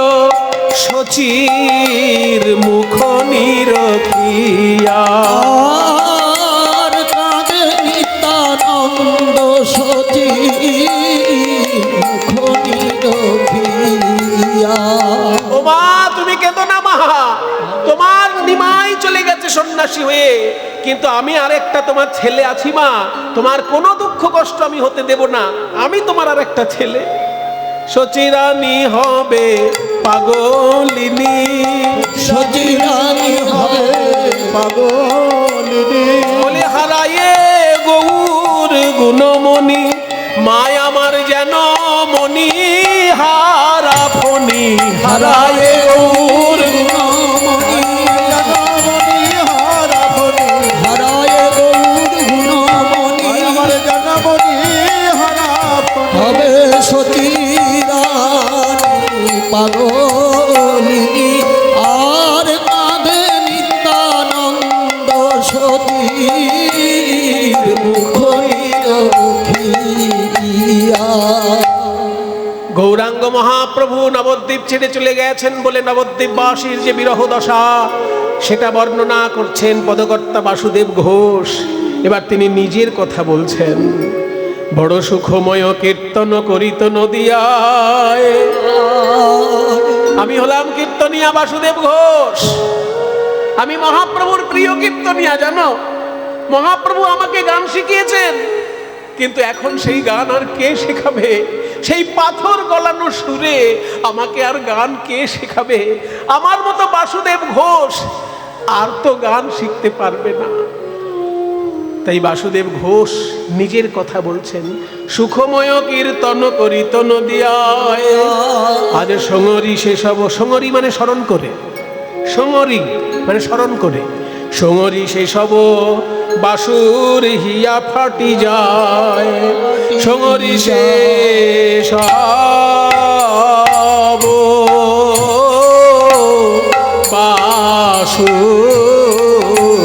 শচীর মুখ নিরখিয়া। আর কাঁদে নিত্যানন্দ সচির মুখ নিরখিয়া। ও মা, তুমি কেঁদো না মা, তোমার নিমাই চলে গেছে সন্ন্যাসী হয়ে, কিন্তু আমি আরেকটা তোমার ছেলে আছি মা, তোমার কোনো দুঃখ কষ্ট আমি হতে দেব না। আমি তোমার আরেকটা ছেলে। শচীরানী হবে পাগলিনী, সচিরানী হবে পাগলিনী। বলে হারায়ে গৌর গুণমণি, মায় আমার যেন মনি হারা ফণি। হারায়ে গৌর গুণমণি, হারা ফণি। হারায়ে গৌর গুণমণি, আমার জনমণি হারা ফণি। হবে সচিরানী পাগলিনী। আর কাঁদে নিত্যানন্দ সচির মুখ নিরখিয়া। গৌরাঙ্গ মহাপ্রভু নবদ্বীপ ছেড়ে চলে গেছেন বলে নবদ্বীপবাসীর যে বিরহ দশা, সেটা বর্ণনা করছেন পদকর্তা বাসুদেব ঘোষ। এবার তিনি নিজের কথা বলছেন। বড় সুখময় কীর্তন করিত নদিয়ায়, আমি হলাম কীর্তনিয়া বাসুদেব ঘোষ। আমি মহাপ্রভুর প্রিয় কীর্তনিয়া, জানো। মহাপ্রভু আমাকে গান শিখিয়েছেন, কিন্তু এখন সেই গান আর কে শেখাবে? সেই পাথর গলানো সুরে আমাকে আর গান কে শেখাবে? আমার মতো বাসুদেব ঘোষ আর তো গান শিখতে পারবে না। তাই বাসুদেব ঘোষ নিজের কথা বলছেন, সুখময় কীর্তন করিত নদিয়ায়। আজ সঙরি সেসব, সঙরি মানে স্মরণ করে, সঙরি মানে স্মরণ করে, সঙরি সেসব বাসুর হিয়া ফাটি যায়। সঙরি সেসব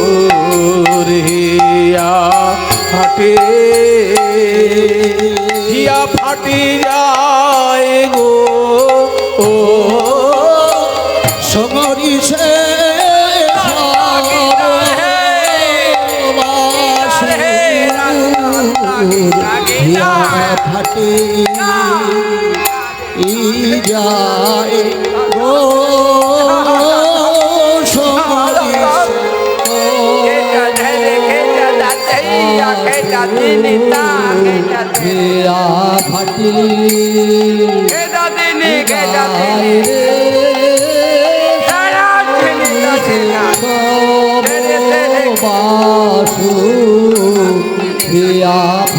বাসুর হিয়া ফাটে, হিয়া ফাটি যায় গো ও সঙরি সে ফাটে যায় গো সঙরি ফাটি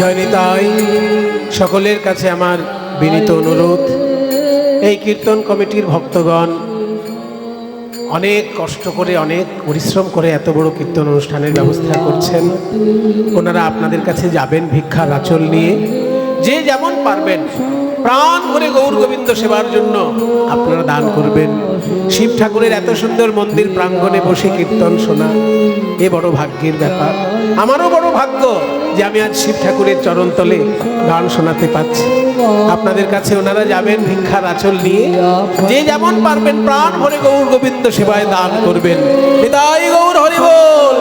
জয়নিতাই। সকলের কাছে আমার বিনীত অনুরোধ, এই কীর্তন কমিটির ভক্তগণ অনেক কষ্ট করে, অনেক পরিশ্রম করে এত বড় কীর্তন অনুষ্ঠানের ব্যবস্থা করছেন। ওনারা আপনাদের কাছে যাবেন ভিক্ষার আঁচল নিয়ে, যে যেমন পারবেন প্রাণ ভরে গৌর গোবিন্দ সেবার জন্য আপনারা দান করবেন। শিব ঠাকুরের এত সুন্দর মন্দির প্রাঙ্গণে বসে কীর্তন শোনা এ বড় ভাগ্যের ব্যাপার। আমারও বড় ভাগ্য যে আমি আজ শিব ঠাকুরের চরণতলে গান শোনাতে পারছি। আপনাদের কাছে ওনারা যাবেন ভিক্ষার আঁচল নিয়ে, যে যেমন পারবেন প্রাণ ভরে গৌর গোবিন্দ সেবায় দান করবেন। নিতাই গৌর হরি বল।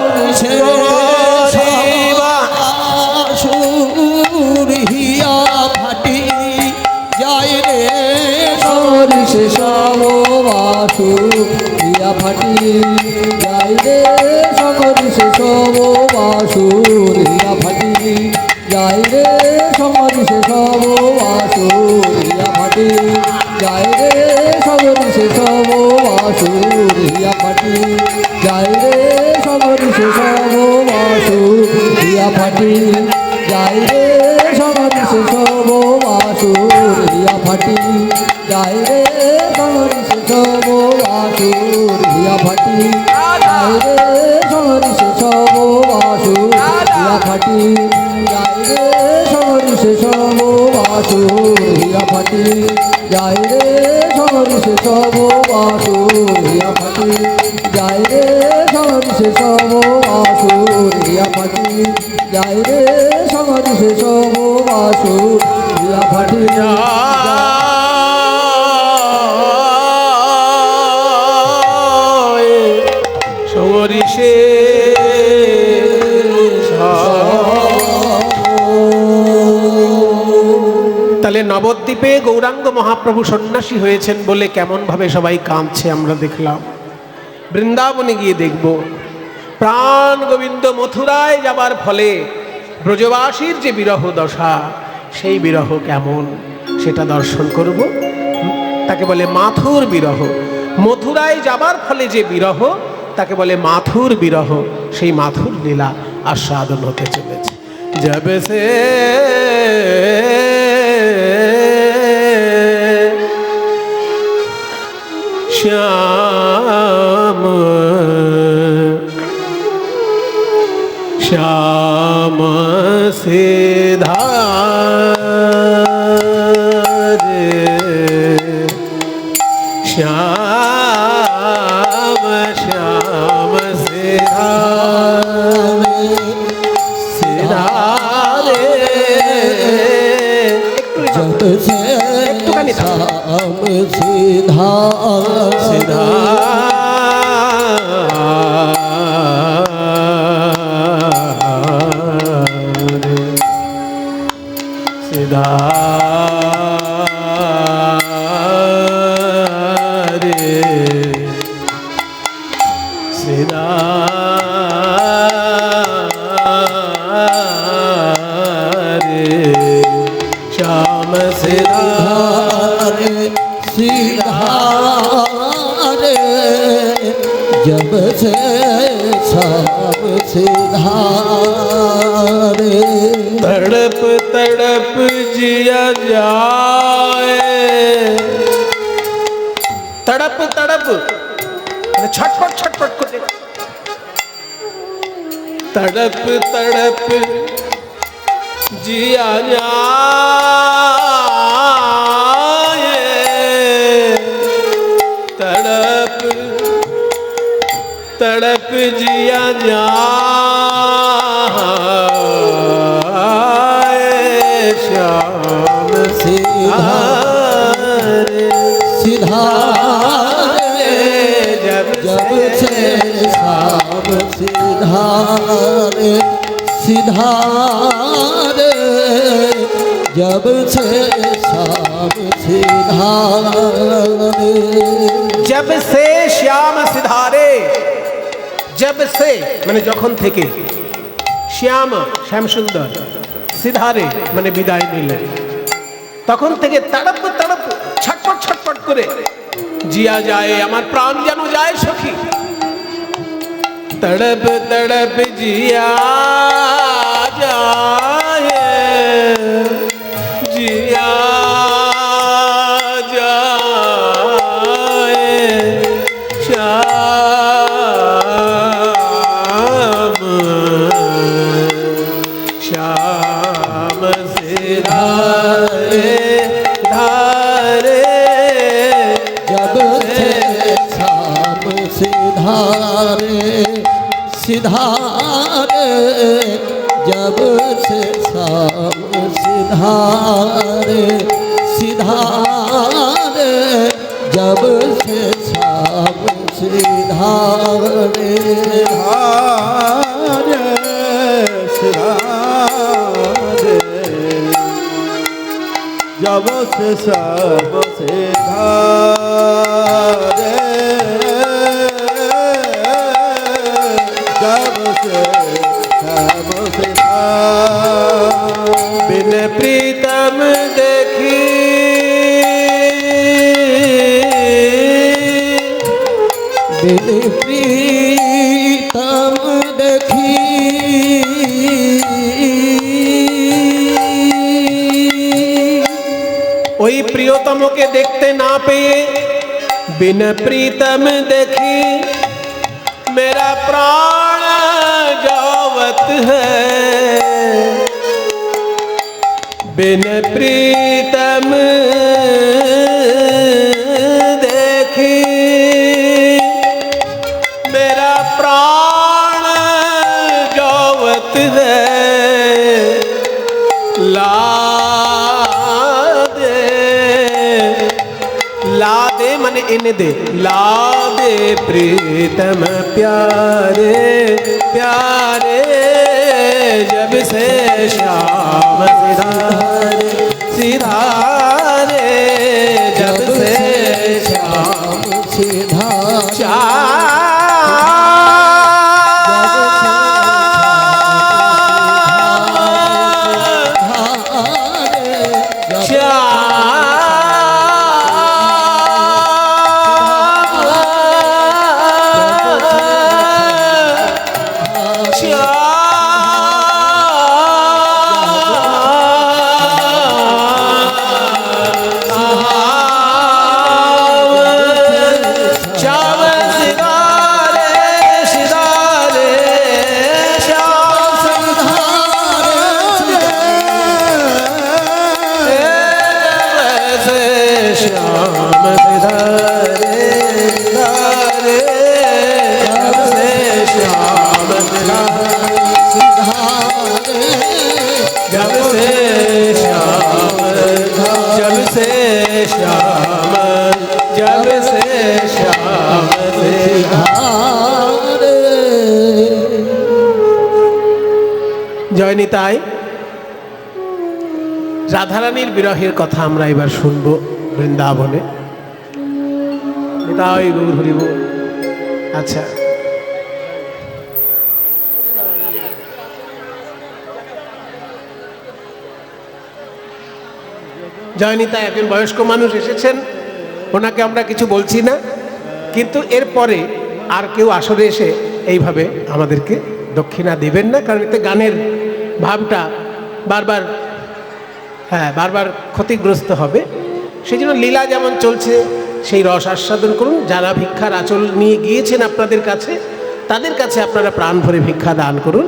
হিয়া ফাটি যায় রে সঙরি সেসব বাসুর হিয়া ফাটি যায় রে সঙরি সেসব বাসুর হিয়া ফাটি যায় রে সঙরি সেসব বাসুর হিয়া ফাটি যায় রে সঙরি সেসব বাসুর হিয়া ফাটি যায় রে সঙরি সেসব বাসুর হিয়া ফাটি যায় রে সঙরি সেসব বাসুর হিয়া ফাটি যায় রে সঙরি সেসব বাসুর হিয়া ফাটি যায় রে সঙরি সেসব বাসুর হিয়া ফাটি যায় রে সঙরি সেসব বাসুর হিয়া ফাটি যায় রে সঙরি সেসব বাসুর হিয়া ফাটি যায় রে সঙরি সেসব বাসুর হিয়া ফাটি যায় রে সঙরি সেসব বাসুর হিয়া ফাটি সঙরি সে তাহলে নবদ্বীপে গৌরাঙ্গ মহাপ্রভু সন্ন্যাসী হয়েছেন বলে কেমন ভাবে সবাই কাঁদছে আমরা দেখলাম। বৃন্দাবনে গিয়ে দেখব প্রাণ গোবিন্দ মথুরায় যাবার ফলে ব্রজবাসীর যে বিরহ দশা, সেই বিরহ কেমন সেটা দর্শন করব। তাকে বলে মাথুর বিরহ। মথুরায় যাবার ফলে যে বিরহ তাকে বলে মাথুর বিরহ। সেই মাথুর লীলা আস্বাদন হতে চলেছে। जब से श्याम श्याम से धारे श्याम श्याम से जब से श्याम सीधा सीधा सीधा रे सीधा श्याम सीधा सीधा रे जब से शाम सिधारे तड़प तड़प जिया जाए, तड़प तड़प छटपट छटपट को देख, तड़प तड़प जिया जाए, तड़प तड़प जिया जाए, श्याम सिधारे सिधारे जब जब से शाम सिधारे सिधारे जब से शाम सिधारे जब से श्याम सिधारे, जब से মানে যখন থেকে, শ্যাম শ্যাম সুন্দর, সিধারে মানে বিদায় নিলেন, তখন থেকে তড়প তড়প ছটপট ছটপট করে জিয়া যায়, আমার প্রাণ যেন যায় সখী, তড়প তড়প জিয়া যায়, জিয়া যায়, শ্যাম श्याम सिधारे धारे जब से शाम सिधारे सिधारे जब से शाम सिधारे सिधारे जब से शाम सिधारे जब से सब से धारे जब से सब से बिन प्रीतम देखी, बिन प्रीतम देखी ওই প্রিয়তমকে দেখতে না পেয়ে, बिन प्रीतम देखी मेरा प्राण जावत है, बिन प्रीतम देखी मेरा प्राण जावत है, ला दे मन इन दे, ला दे प्रीतम प्यारे प्यारे, जब से श्याम सिधारे सिधारे, जब से श्याम सिधारे श्याम जब से श्याम জয় নিতাই। রাধারানীর বিরহের কথা আমরা এবার শুনবো বৃন্দাবনে। নিতাই গৌর হরি বল। আচ্ছা, জয়নিতা একজন বয়স্ক মানুষ এসেছেন, ওনাকে আমরা কিছু বলছি না, কিন্তু এরপরে আর কেউ আসরে এসে এইভাবে আমাদেরকে দক্ষিণা দেবেন না, কারণ এতে গানের ভাবটা বারবার বারবার ক্ষতিগ্রস্ত হবে। সেই জন্য লীলা যেমন চলছে সেই রস আস্বাদন করুন। যারা ভিক্ষার আঁচল নিয়ে গিয়েছেন আপনাদের কাছে, তাদের কাছে আপনারা প্রাণ ভরে ভিক্ষা দান করুন।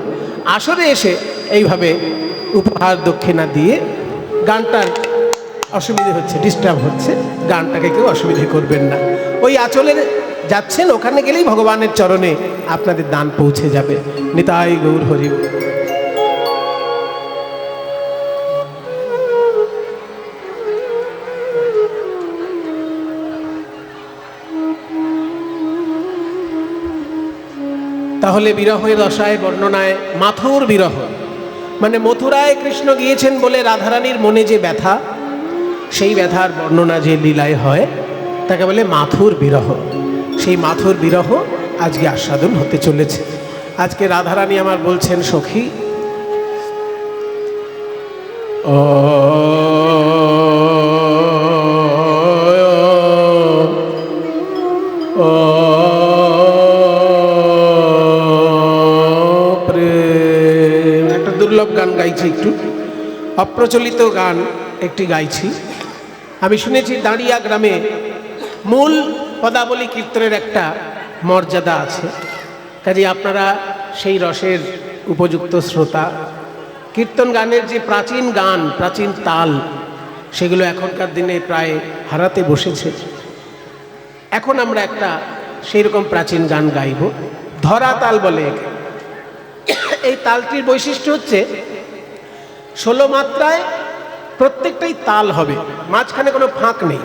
আসরে এসে এইভাবে উপহার দক্ষিণা দিয়ে, গানটার অসুবিধে হচ্ছে, ডিস্টার্ব হচ্ছে, গানটাকে কেউ অসুবিধে করবেন না। ওই আঁচলে যাচ্ছেন, ওখানে গেলেই ভগবানের চরণে আপনাদের দান পৌঁছে যাবে। নিতাই গৌর হরি। তাহলে বিরহের দশায় বর্ণনায় মাথুর বিরহ, মানে মথুরায় কৃষ্ণ গিয়েছেন বলে রাধারানীর মনে যে ব্যথা, সেই ব্যথার বর্ণনা যে লীলায় হয় তাকে বলে মাথুর বিরহ। সেই মাথুর বিরহ আজকে আস্বাদন হতে চলেছে। আজকে রাধারানী আমার বলছেন, সখী একটা দুর্লভ গান গাইছি, একটু অপ্রচলিত গান একটি গাইছি। আমি শুনেছি দাঁড়িয়া গ্রামে মূল পদাবলী কীর্তনের একটা মর্যাদা আছে, কাজে আপনারা সেই রসের উপযুক্ত শ্রোতা। কীর্তন গানের যে প্রাচীন গান, প্রাচীন তাল, সেগুলো এখনকার দিনে প্রায় হারাতে বসেছে। এখন আমরা একটা সেই রকম প্রাচীন গান গাইব, ধরা তাল বলে একে। এই তালটির বৈশিষ্ট্য হচ্ছে 16 মাত্রায় প্রত্যেকটাই তাল হবে, মাঝখানে কোনো ফাঁক নেই।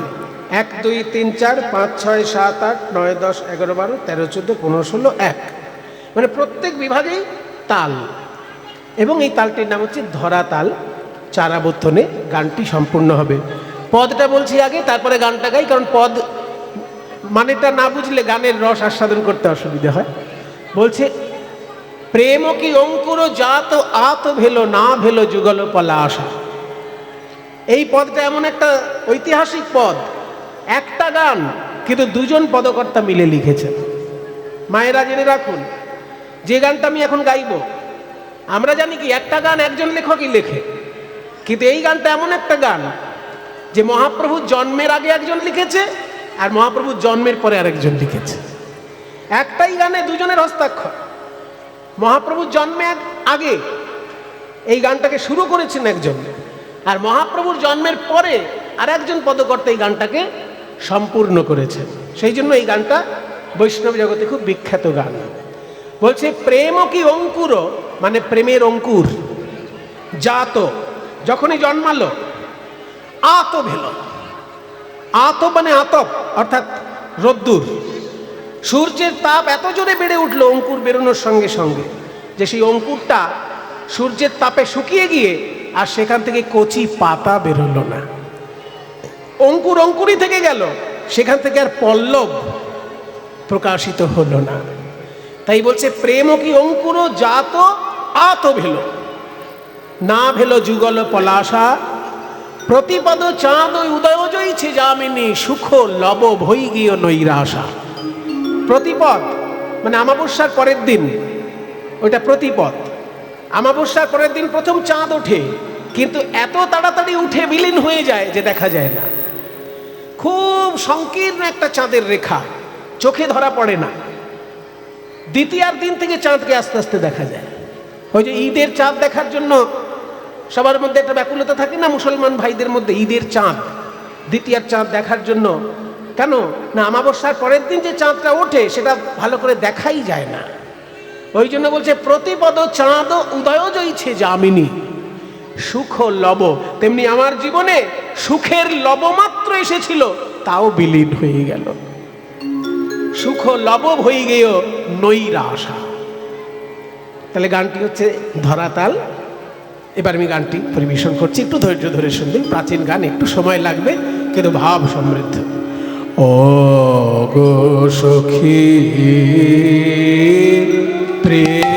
1 2 3 4 5 6 7 8 9 10 11 12 13 14 15 16 1, মানে প্রত্যেক বিভাগেই তাল। এবং এই তালটির নাম হচ্ছে ধরা তাল। 4 আবর্তনে গানটি সম্পূর্ণ হবে। পদটা বলছি আগে, তারপরে গানটা গাই, কারণ পদ মানেটা না বুঝলে গানের রস আস্বাদন করতে অসুবিধা হয়। বলছে, প্রেম কি অঙ্কুর জাত আত ভেলো না ভেলো যুগল পলাশা। এই পদটা এমন একটা ঐতিহাসিক পদ, একটা গান কিন্তু দুজন পদকর্তা মিলে লিখেছেন। মায়েরা জেনে রাখুন, যে গানটা আমি এখন গাইব, আমরা জানি কি একটা গান একজন লেখকই লেখে, কিন্তু এই গানটা এমন একটা গান যে মহাপ্রভুর জন্মের আগে একজন লিখেছে আর মহাপ্রভুর জন্মের পরে আরেকজন লিখেছে। একটাই গানে দুজনের হস্তাক্ষর। মহাপ্রভুর জন্মের আগে এই গানটাকে শুরু করেছেন একজন, আর মহাপ্রভুর জন্মের পরে আর একজন পদকর্তা এই গানটাকে সম্পূর্ণ করেছেন। সেই জন্য এই গানটা বৈষ্ণব জগতে খুব বিখ্যাত গান। বলছে, প্রেম কি অঙ্কুর, মানে প্রেমের অঙ্কুর, জাত যখনই জন্মালো, আত ভেল, আত মানে আতপ অর্থাৎ রোদ্দুর, সূর্যের তাপ এত জোরে বেড়ে উঠলো অঙ্কুর বেরোনোর সঙ্গে সঙ্গে, যে সেই অঙ্কুরটা সূর্যের তাপে শুকিয়ে গিয়ে আর সেখান থেকে কচি পাতা বেরোলো না, অঙ্কুর অঙ্কুরই থেকে গেল, সেখান থেকে আর পল্লব প্রকাশিত হলো না। তাই বলছে, প্রেম কি অঙ্কুর জাত আত ভেল না ভেল যুগল পলাশা, প্রতিপদ চাঁদ উদয় জইছে যামিনী, সুখ লব ভই গিয়ে নৈরাশা। প্রতিপদ মানে অমাবস্যার পরের দিন, ওইটা প্রতিপদ। অমাবস্যার পরের দিন প্রথম চাঁদ ওঠে, কিন্তু এত তাড়াতাড়ি উঠে বিলীন হয়ে যায় যে দেখা যায় না। খুব সংকীর্ণ একটা চাঁদের রেখা, চোখে ধরা পড়ে না। দ্বিতীয়ার দিন থেকে চাঁদকে আস্তে আস্তে দেখা যায়। ওই যে ঈদের চাঁদ দেখার জন্য সবার মধ্যে একটা ব্যাকুলতা থাকে না, মুসলমান ভাইদের মধ্যে, ঈদের চাঁদ, দ্বিতীয়ার চাঁদ দেখার জন্য। কেন না, অমাবস্যার পরের দিন যে চাঁদটা ওঠে সেটা ভালো করে দেখাই যায় না। ওই জন্য বলছে, প্রতিপদ চাঁদ উদয় জইছে যামিনী, সুখ লব। তেমনি আমার জীবনে সুখের লবমাত্র এসেছিল, তাও বিলীন হয়ে গেল। সুখ লব হই গেয় নৈরাশা। তাহলে গানটি হচ্ছে ধরাতাল। এবার আমি গানটি পরিবেশন করছি, একটু ধৈর্য ধরে শুনবেন। প্রাচীন গান, একটু সময় লাগবে কিন্তু ভাব সমৃদ্ধ। ও গো সখী প্রেম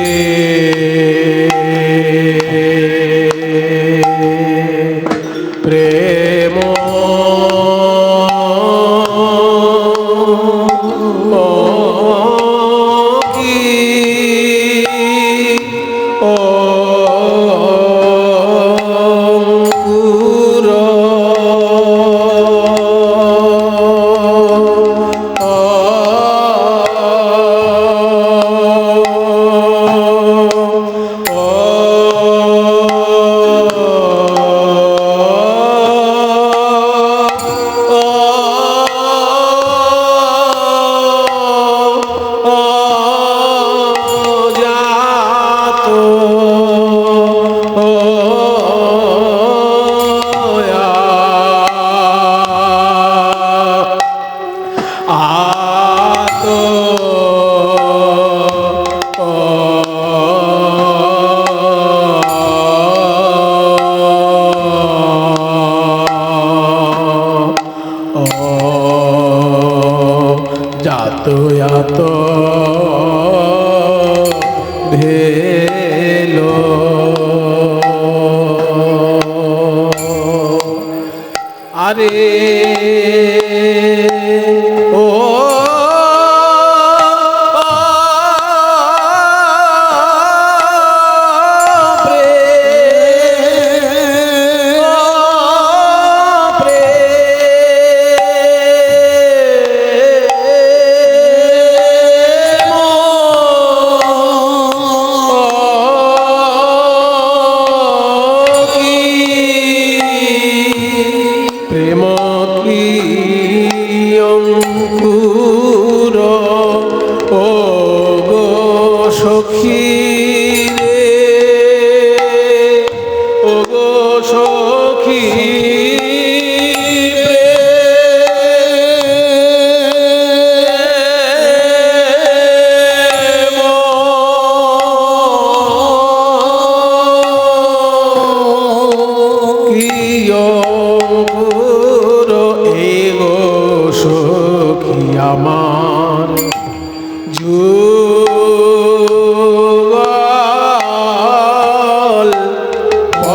যুগল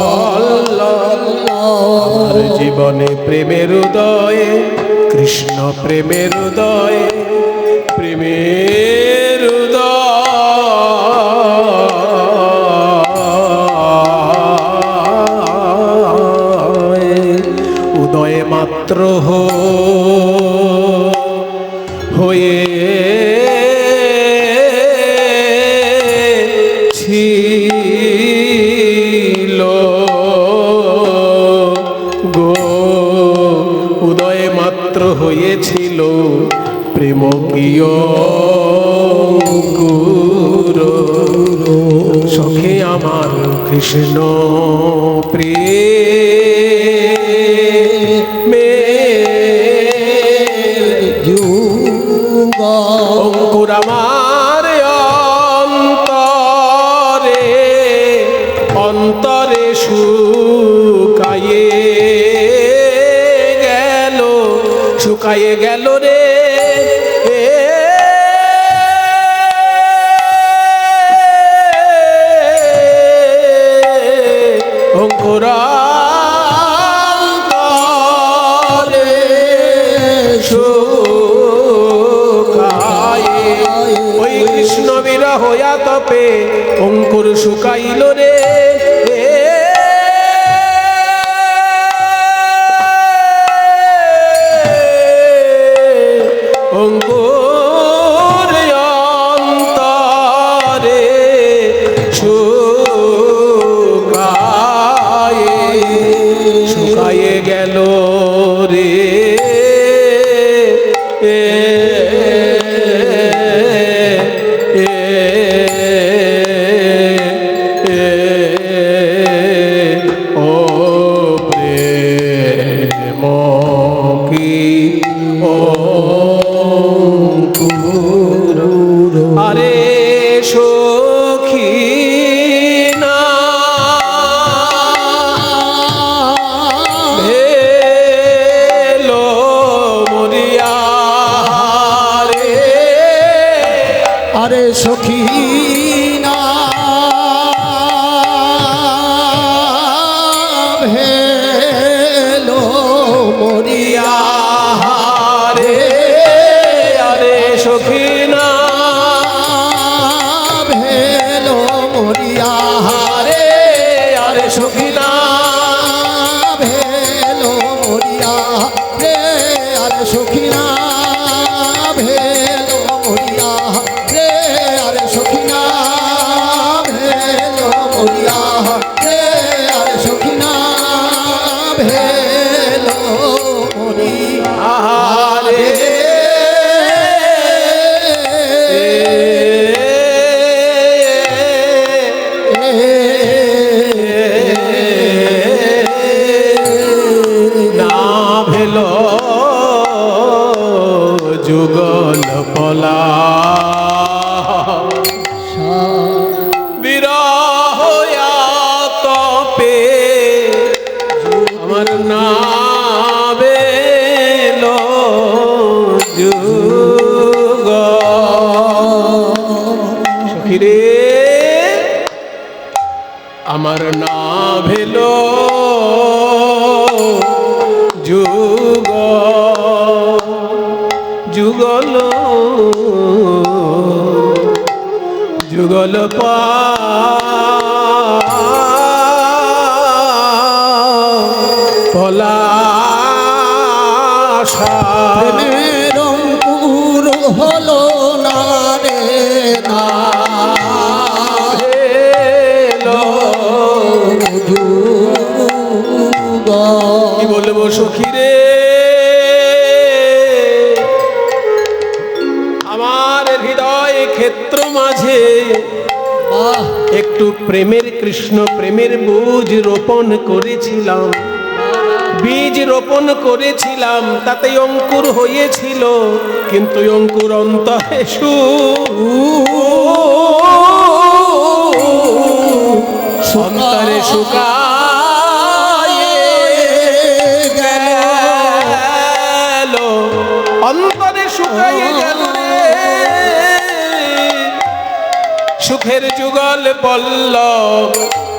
আমার জীবনে প্রেমের উদয়ে, কৃষ্ণ প্রেমের উদয়ে, প্রেমের উদয়ে মাত্র হয়ে ছিল গো, উদয়ে মাত্র হয়েছিল প্রেম কিয় সখে আমার কৃষ্ণ প্রেমে অঙ্কুর আমার অন্তরে অন্তরে শুকায়ে গেল রে অঙ্কুর অন্তরে শুকায়ে, ওই কৃষ্ণ বিরহ তপে অঙ্কুর শুকাইল রে। অঙ্কুর অন্তরে শুকায়ে গেল রে। ও প্রেম কি ও আরে সখী না ভেলো মরিয়া রে, আরে সখী না ভেলো মরিয়া রে, আরে সখী না ভেলো মরিয়া রে, আরে সখী না ভেলো মরিয়া রে, আরে সখী না ভেলো মরিয়া রে, আরে সখী না ভেলো মরিয়া রে, আরে সখী না ভেলো মরিয়া রে। না ভেলো যুগল পলা বিরহ তপে আমার না ভেলো যুগ সখী রে, আমার না ভেলো যুগল যুগল পলাশা অঙ্কুর হলো না রে না ভেলো যুগ। কি বলবো সখী রে, আমার হৃদয় ক্ষেত্র মাঝে একটু প্রেমের কৃষ্ণ প্রেমের বীজ রোপণ করেছিলাম, তাতে অঙ্কুর হয়েছিল, কিন্তু অঙ্কুর অন্তরে অন্তরে শুকায়ে গেল, অন্তরে শুকায়ে গেল রে। সুখের যুগল পল্লব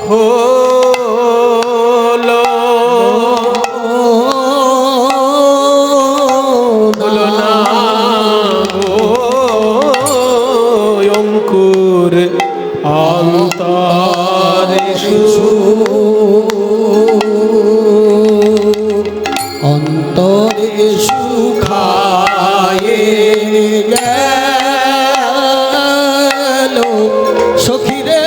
হলো হলো না গো অঙ্কুর অন্তরে অন্তরে সুখায়ে গেল সখীরে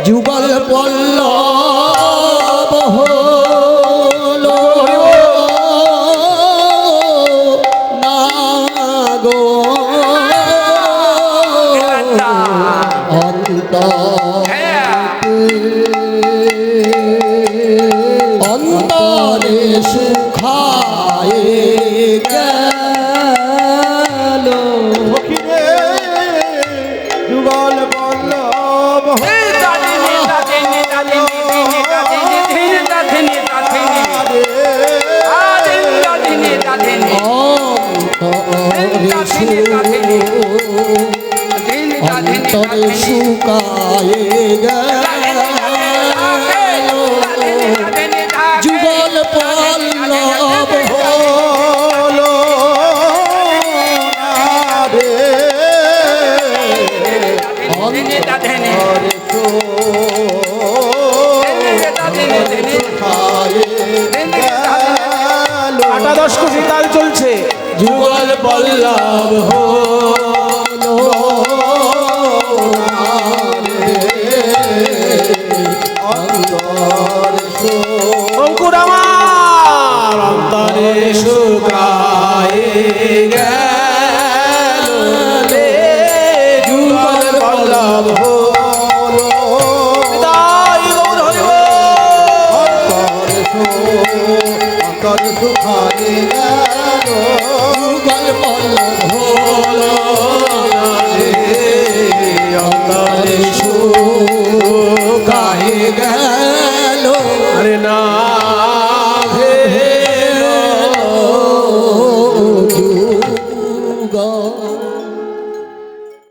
যুগল পল্লব হলো না গো অন্তরে সুখায়ে গেল যুগল বল্লভ অন্তরে সুখায়ে গেল যুগল পল্লব হলো রে আটা 10 কোটি তাল চলছে যুগল পল্লব হলো অঙ্কুর আমার অন্তরে শুকায়ে গেল রে যুগল পল্লব হলো তাই গৌর হরি অন্তর সুখায়ে গেল যুগল পল্লব হলো রে অন্তরে সুখ